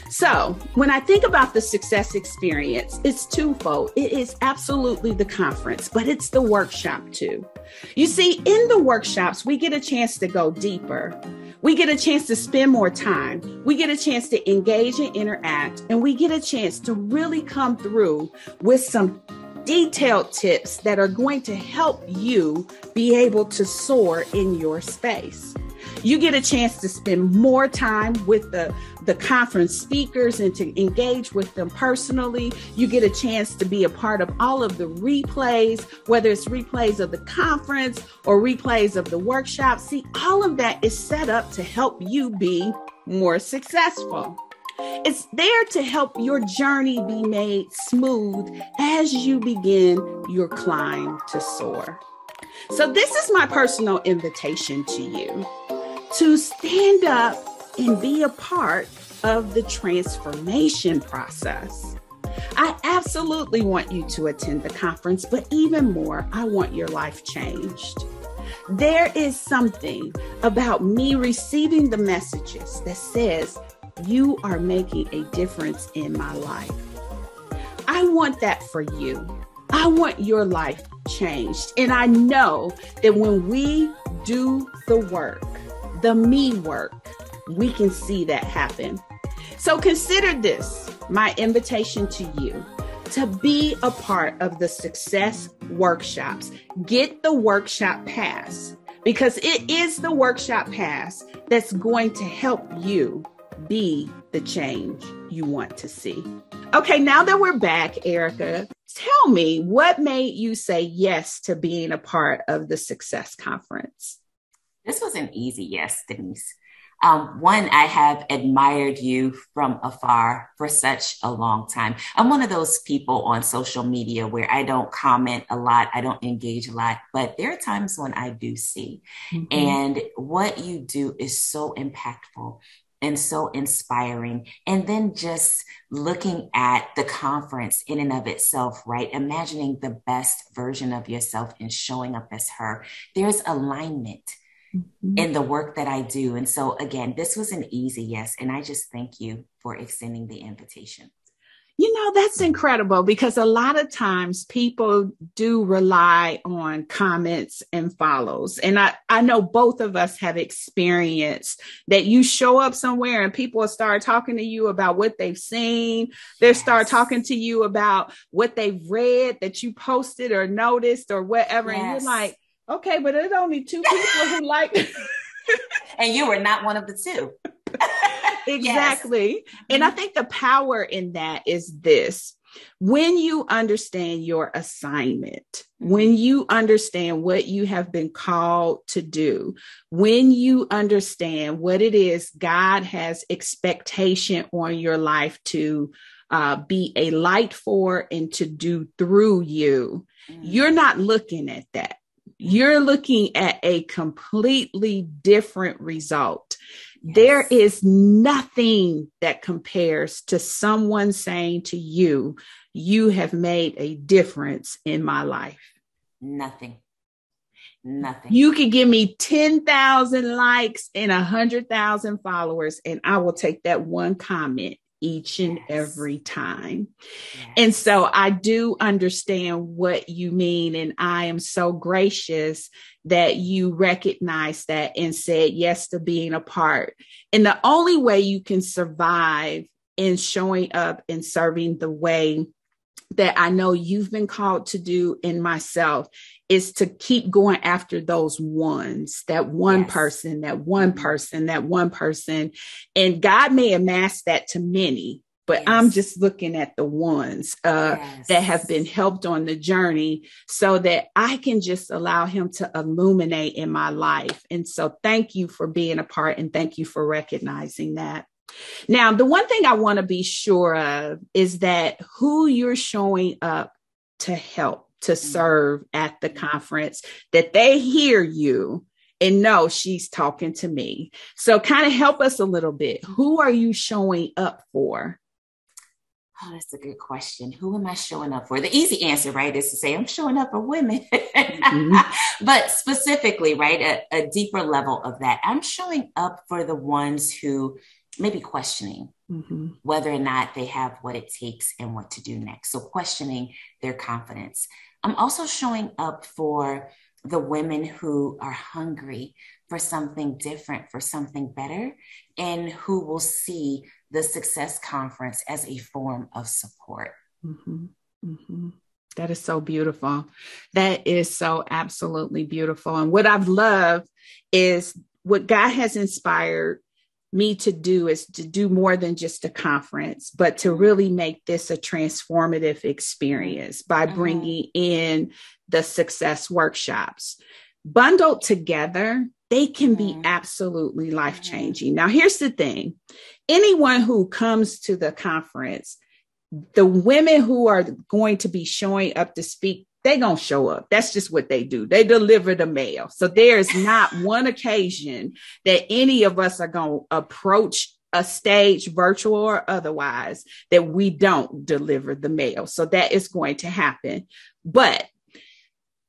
So when I think about the success experience, it's twofold. It is absolutely the conference, but it's the workshop too. You see, in the workshops, we get a chance to go deeper. We get a chance to spend more time. We get a chance to engage and interact, and we get a chance to really come through with some detailed tips that are going to help you be able to soar in your space. You get a chance to spend more time with the conference speakers and to engage with them personally. You get a chance to be a part of all of the replays, whether it's replays of the conference or replays of the workshop. See, all of that is set up to help you be more successful. It's there to help your journey be made smooth as you begin your climb to soar. So this is my personal invitation to you to stand up and be a part of the transformation process. I absolutely want you to attend the conference, but even more, I want your life changed. There is something about me receiving the messages that says, you are making a difference in my life. I want that for you. I want your life changed. And I know that when we do the work, the me work, we can see that happen. So consider this, my invitation to you, to be a part of the success workshops. Get the workshop pass, because it is the workshop pass that's going to help you be the change you want to see. Okay, now that we're back, Ericka, tell me, what made you say yes to being a part of the Success Conference? This was an easy yes, Denise. One, I have admired you from afar for such a long time. I'm one of those people on social media where I don't comment a lot, I don't engage a lot, but there are times when I do see. Mm-hmm. And what you do is so impactful and so inspiring. And then just looking at the conference in and of itself, right? Imagining the best version of yourself and showing up as her. There's alignment in the work that I do. And so again, this was an easy yes. And I just thank you for extending the invitation. You know, that's incredible, because a lot of times people do rely on comments and follows. And I know both of us have experienced that you show up somewhere and people start talking to you about what they've seen. They start talking to you about what they've read that you posted or noticed or whatever. Yes. And you're like, okay, but there's only two people who like it. And you were not one of the two. Exactly. Yes. And I think the power in that is this. When you understand your assignment, when you understand what you have been called to do, when you understand what it is God has expectation on your life to be a light for and to do through you, you're not looking at that. You're looking at a completely different result. Yes. There is nothing that compares to someone saying to you, you have made a difference in my life. Nothing. You could give me 10,000 likes and 100,000 followers, and I will take that one comment each and every time. Yes. And so I do understand what you mean. And I am so gracious that you recognize that and said yes to being a part. And the only way you can survive in showing up and serving the way that I know you've been called to do in myself is to keep going after those ones, that one person, that one person, that one person. And God may amass that to many, but I'm just looking at the ones that have been helped on the journey so that I can just allow him to illuminate in my life. And so thank you for being a part, and thank you for recognizing that. Now, the one thing I want to be sure of is that who you're showing up to help, to serve at the conference, that they hear you and know she's talking to me. So kind of help us a little bit. Who are you showing up for? Oh, that's a good question. Who am I showing up for? The easy answer, right, is to say I'm showing up for women. But specifically, right, a deeper level of that, I'm showing up for the ones who may be questioning whether or not they have what it takes and what to do next. So questioning their confidence. I'm also showing up for the women who are hungry for something different, for something better, and who will see the Success Conference as a form of support. That is so beautiful. That is so absolutely beautiful. And what I've loved is what God has inspired me to do is to do more than just a conference, but to really make this a transformative experience by bringing in the success workshops. Bundled together, they can be absolutely life-changing. Now, here's the thing. Anyone who comes to the conference, the women who are going to be showing up to speak, they're going to show up. That's just what they do. They deliver the mail. So there's not one occasion that any of us are going to approach a stage, virtual or otherwise, that we don't deliver the mail. So that is going to happen. But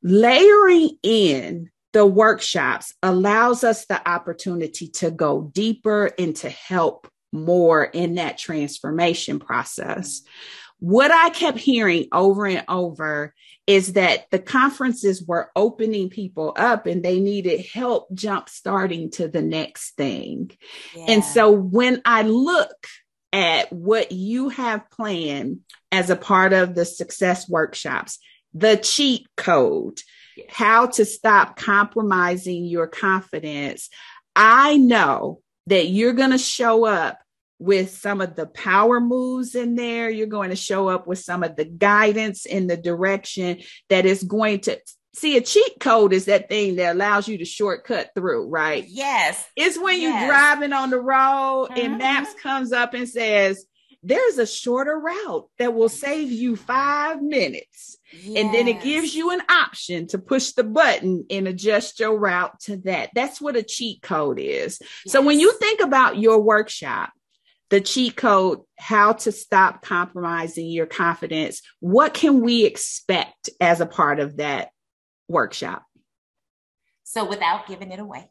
layering in the workshops allows us the opportunity to go deeper and to help more in that transformation process. What I kept hearing over and over is that the conferences were opening people up and they needed help jump starting to the next thing. And so when I look at what you have planned as a part of the success workshops, the cheat code, how to stop compromising your confidence, I know that you're going to show up with some of the power moves in there. You're going to show up with some of the guidance in the direction that is going to see. A cheat code is that thing that allows you to shortcut through, right? Yes. It's when you're driving on the road and Maps comes up and says, there's a shorter route that will save you 5 minutes. And then it gives you an option to push the button and adjust your route to that. That's what a cheat code is. So when you think about your workshop, the cheat code, how to stop compromising your confidence, what can we expect as a part of that workshop? So without giving it away,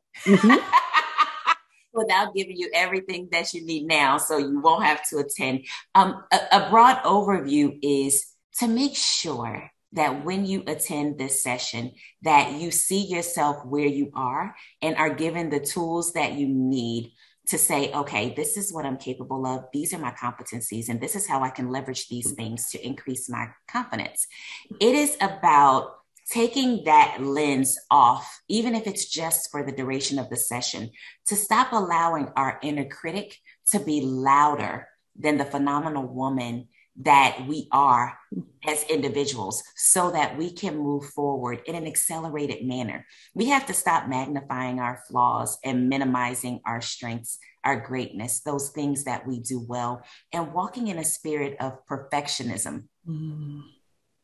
without giving you everything that you need now, so you won't have to attend, a broad overview is to make sure that when you attend this session, that you see yourself where you are and are given the tools that you need to say, okay, this is what I'm capable of. These are my competencies, and this is how I can leverage these things to increase my confidence. It is about taking that lens off, even if it's just for the duration of the session, to stop allowing our inner critic to be louder than the phenomenal woman that we are as individuals, so that we can move forward in an accelerated manner. We have to stop magnifying our flaws and minimizing our strengths, our greatness, those things that we do well, and walking in a spirit of perfectionism,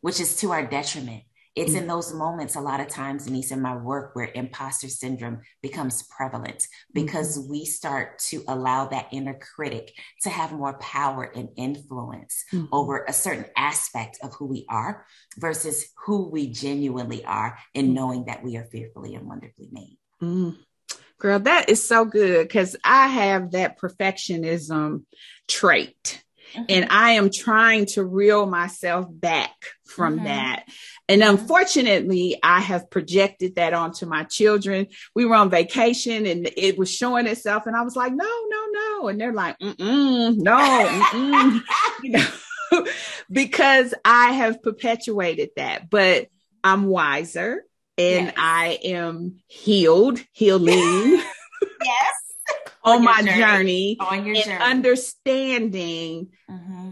which is to our detriment. It's in those moments, a lot of times, Denise, in my work, where imposter syndrome becomes prevalent, because we start to allow that inner critic to have more power and influence over a certain aspect of who we are versus who we genuinely are, in knowing that we are fearfully and wonderfully made. Girl, that is so good, because I have that perfectionism trait. And I am trying to reel myself back from that. And unfortunately, I have projected that onto my children. We were on vacation and it was showing itself. And I was like, no. And they're like, no. You know? because I have perpetuated that, but I'm wiser and I am healing Yes. on my journey on your journey, understanding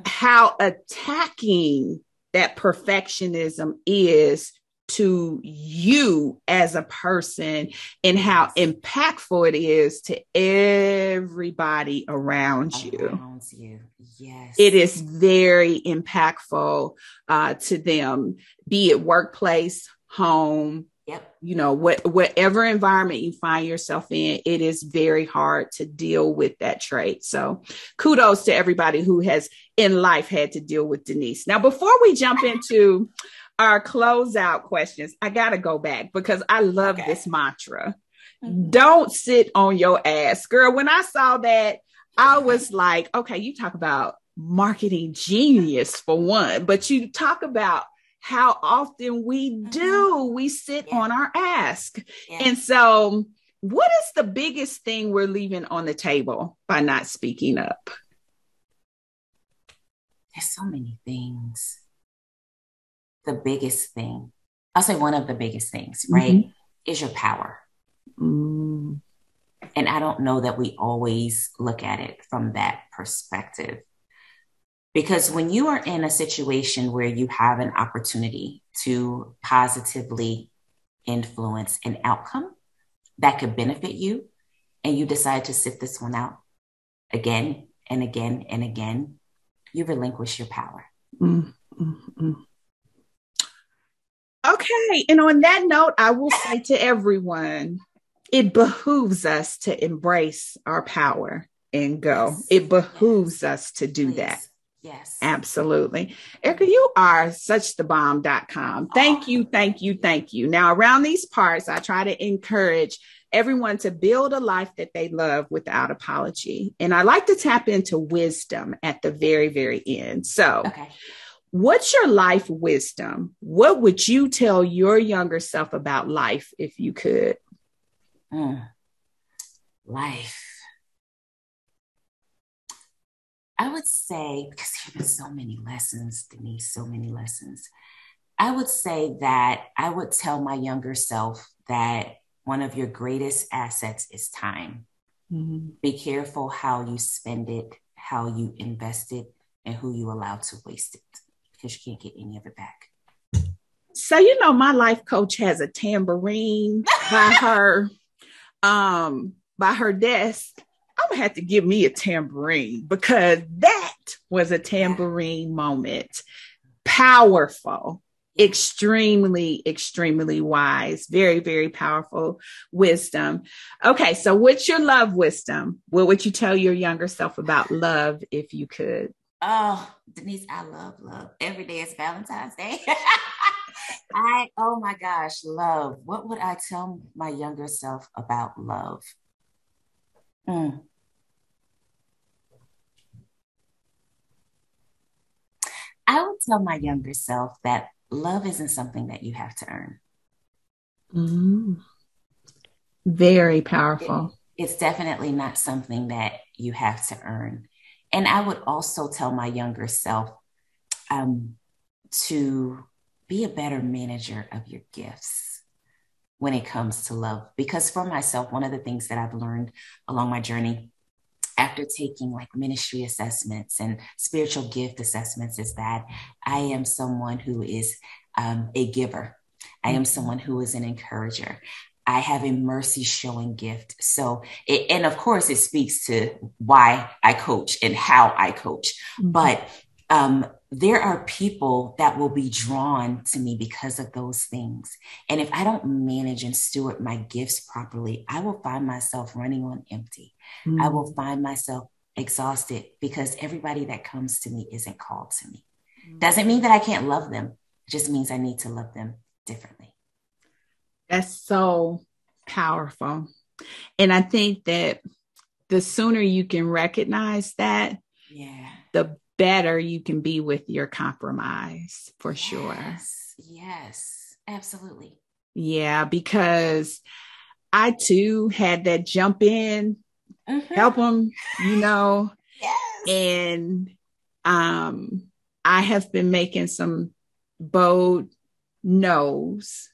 how attacking that perfectionism is to you as a person and how impactful it is to everybody around you. Yes. It is very impactful to them, be it workplace, home, you know, whatever environment you find yourself in, it is very hard to deal with that trait. So kudos to everybody who has in life had to deal with Denise. Now, before we jump into our closeout questions, I got to go back because I love this mantra. Don't sit on your ass. Girl, when I saw that, I was like, okay, you talk about marketing genius for one, but you talk about how often we sit on our ass. And so what is the biggest thing we're leaving on the table by not speaking up? There's so many things. The biggest thing, I'll say one of the biggest things, right, is your power. And I don't know that we always look at it from that perspective. Because when you are in a situation where you have an opportunity to positively influence an outcome that could benefit you, and you decide to sit this one out again and again and again, you relinquish your power. Okay. And on that note, I will say to everyone, it behooves us to embrace our power and go. It behooves us to do that. Yes. Absolutely. Ericka, you are suchthebomb.com. Thank you. Thank you. Thank you. Now, around these parts, I try to encourage everyone to build a life that they love without apology. And I like to tap into wisdom at the very, very end. So, what's your life wisdom? What would you tell your younger self about life if you could? Life. I would say, because there have been so many lessons, Denise, so many lessons. I would say that I would tell my younger self that one of your greatest assets is time. Be careful how you spend it, how you invest it, and who you allow to waste it, because you can't get any of it back. So, you know, my life coach has a tambourine by her desk. I'm gonna have to give me a tambourine because that was a tambourine moment. Powerful, extremely, extremely wise, very, very powerful wisdom. Okay, so what's your love wisdom? What would you tell your younger self about love if you could? Oh, Denise, I love love. Every day is Valentine's Day. Oh my gosh, love. What would I tell my younger self about love? I would tell my younger self that love isn't something that you have to earn. Very powerful. It's definitely not something that you have to earn. And I would also tell my younger self to be a better manager of your gifts when it comes to love. Because for myself, one of the things that I've learned along my journey after taking like ministry assessments and spiritual gift assessments is that I am someone who is a giver. I am someone who is an encourager. I have a mercy showing gift. So, and of course it speaks to why I coach and how I coach, but there are people that will be drawn to me because of those things. And if I don't manage and steward my gifts properly, I will find myself running on empty. I will find myself exhausted because everybody that comes to me isn't called to me. Doesn't mean that I can't love them. It just means I need to love them differently. That's so powerful. And I think that the sooner you can recognize that, the better you can be with your compromise, for sure. Yes, absolutely. Yeah, because I too had that jump in, help them, you know, and I have been making some bold no's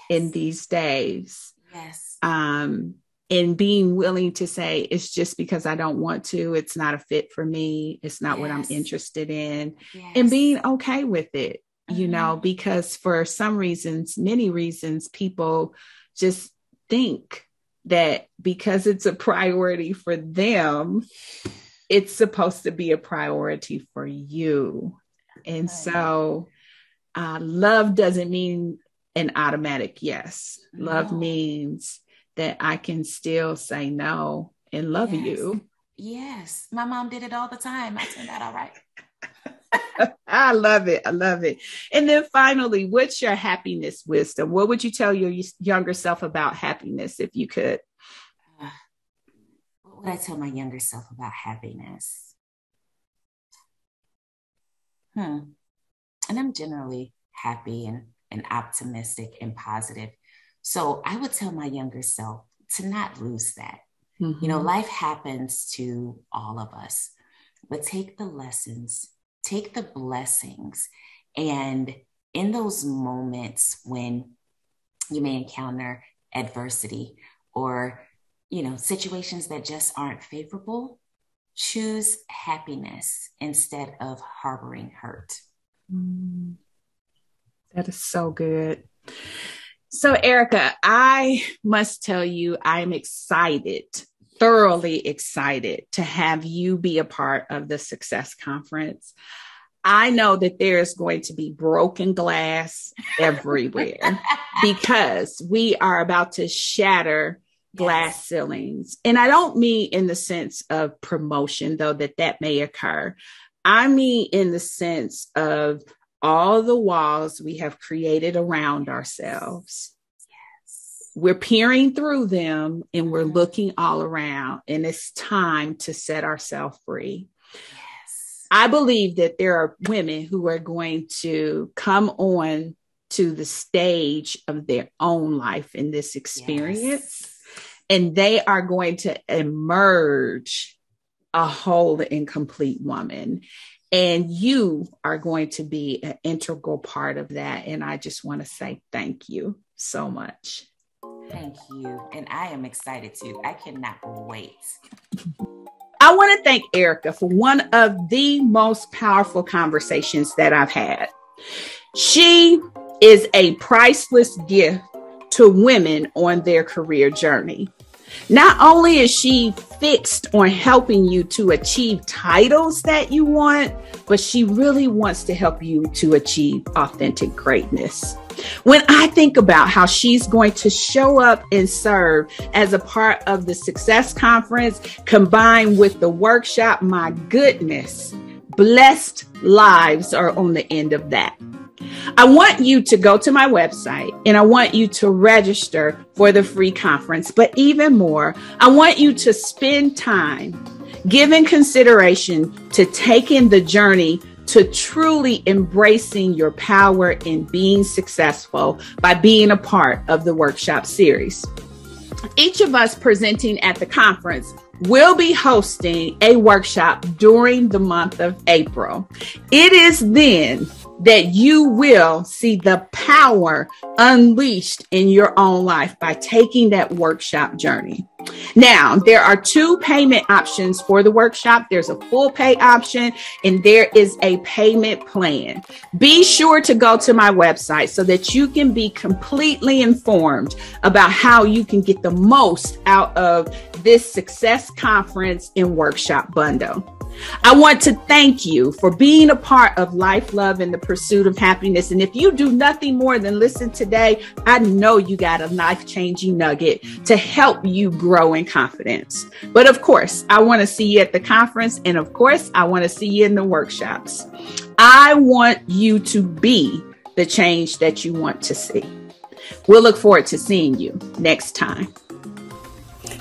in these days. Yes. And being willing to say, it's just because I don't want to, it's not a fit for me. It's not what I'm interested in, and being okay with it, you know, because for some reasons, many reasons, people just think that because it's a priority for them, it's supposed to be a priority for you. And so love doesn't mean an automatic yes. No. Love means that I can still say no and love you. Yes. My mom did it all the time. I turned out all right. I love it. I love it. And then finally, what's your happiness wisdom? What would you tell your younger self about happiness if you could? What would I tell my younger self about happiness? And I'm generally happy and optimistic and positive. So I would tell my younger self to not lose that. You know, life happens to all of us, but take the lessons, take the blessings. And in those moments when you may encounter adversity or, you know, situations that just aren't favorable, choose happiness instead of harboring hurt. That is so good. So, Ericka, I must tell you, I'm excited, thoroughly excited to have you be a part of the Success Conference. I know that there is going to be broken glass everywhere because we are about to shatter glass ceilings. And I don't mean in the sense of promotion, though that may occur. I mean in the sense of all the walls we have created around ourselves. We're peering through them and we're looking all around, and it's time to set ourselves free. I believe that there are women who are going to come on to the stage of their own life in this experience, and they are going to emerge a whole and complete woman. And you are going to be an integral part of that. And I just want to say thank you so much. Thank you. And I am excited too. I cannot wait. I want to thank Ericka for one of the most powerful conversations that I've had. She is a priceless gift to women on their career journey. Not only is she fixed on helping you to achieve titles that you want, but she really wants to help you to achieve authentic greatness. When I think about how she's going to show up and serve as a part of the Success Conference combined with the workshop, my goodness, blessed lives are on the end of that. I want you to go to my website and I want you to register for the free conference. But even more, I want you to spend time giving consideration to taking the journey to truly embracing your power in being successful by being a part of the workshop series. Each of us presenting at the conference will be hosting a workshop during the month of April. It is then that you will see the power unleashed in your own life by taking that workshop journey. Now, there are two payment options for the workshop. There's a full pay option and there is a payment plan. Be sure to go to my website so that you can be completely informed about how you can get the most out of this Success Conference and Workshop bundle. I want to thank you for being a part of Life, Love, and the Pursuit of Happiness. And if you do nothing more than listen today, I know you got a life-changing nugget to help you grow in confidence. But of course, I want to see you at the conference. And of course, I want to see you in the workshops. I want you to be the change that you want to see. We'll look forward to seeing you next time.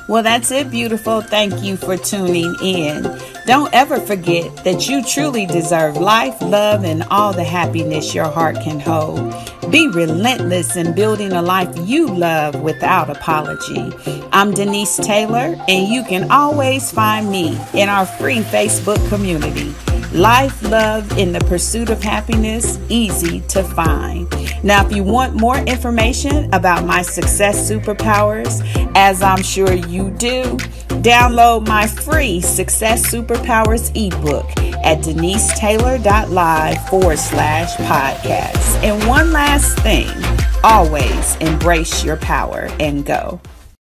Well, that's it, beautiful. Thank you for tuning in. Don't ever forget that you truly deserve life, love, and all the happiness your heart can hold. Be relentless in building a life you love without apology. I'm Denise Taylor, and you can always find me in our free Facebook community. Life, love, in the pursuit of happiness, easy to find. Now, if you want more information about my success superpowers, as I'm sure you do, download my free Success Superpowers ebook at denisetaylor.live/podcast. And one last thing, always embrace your power and go.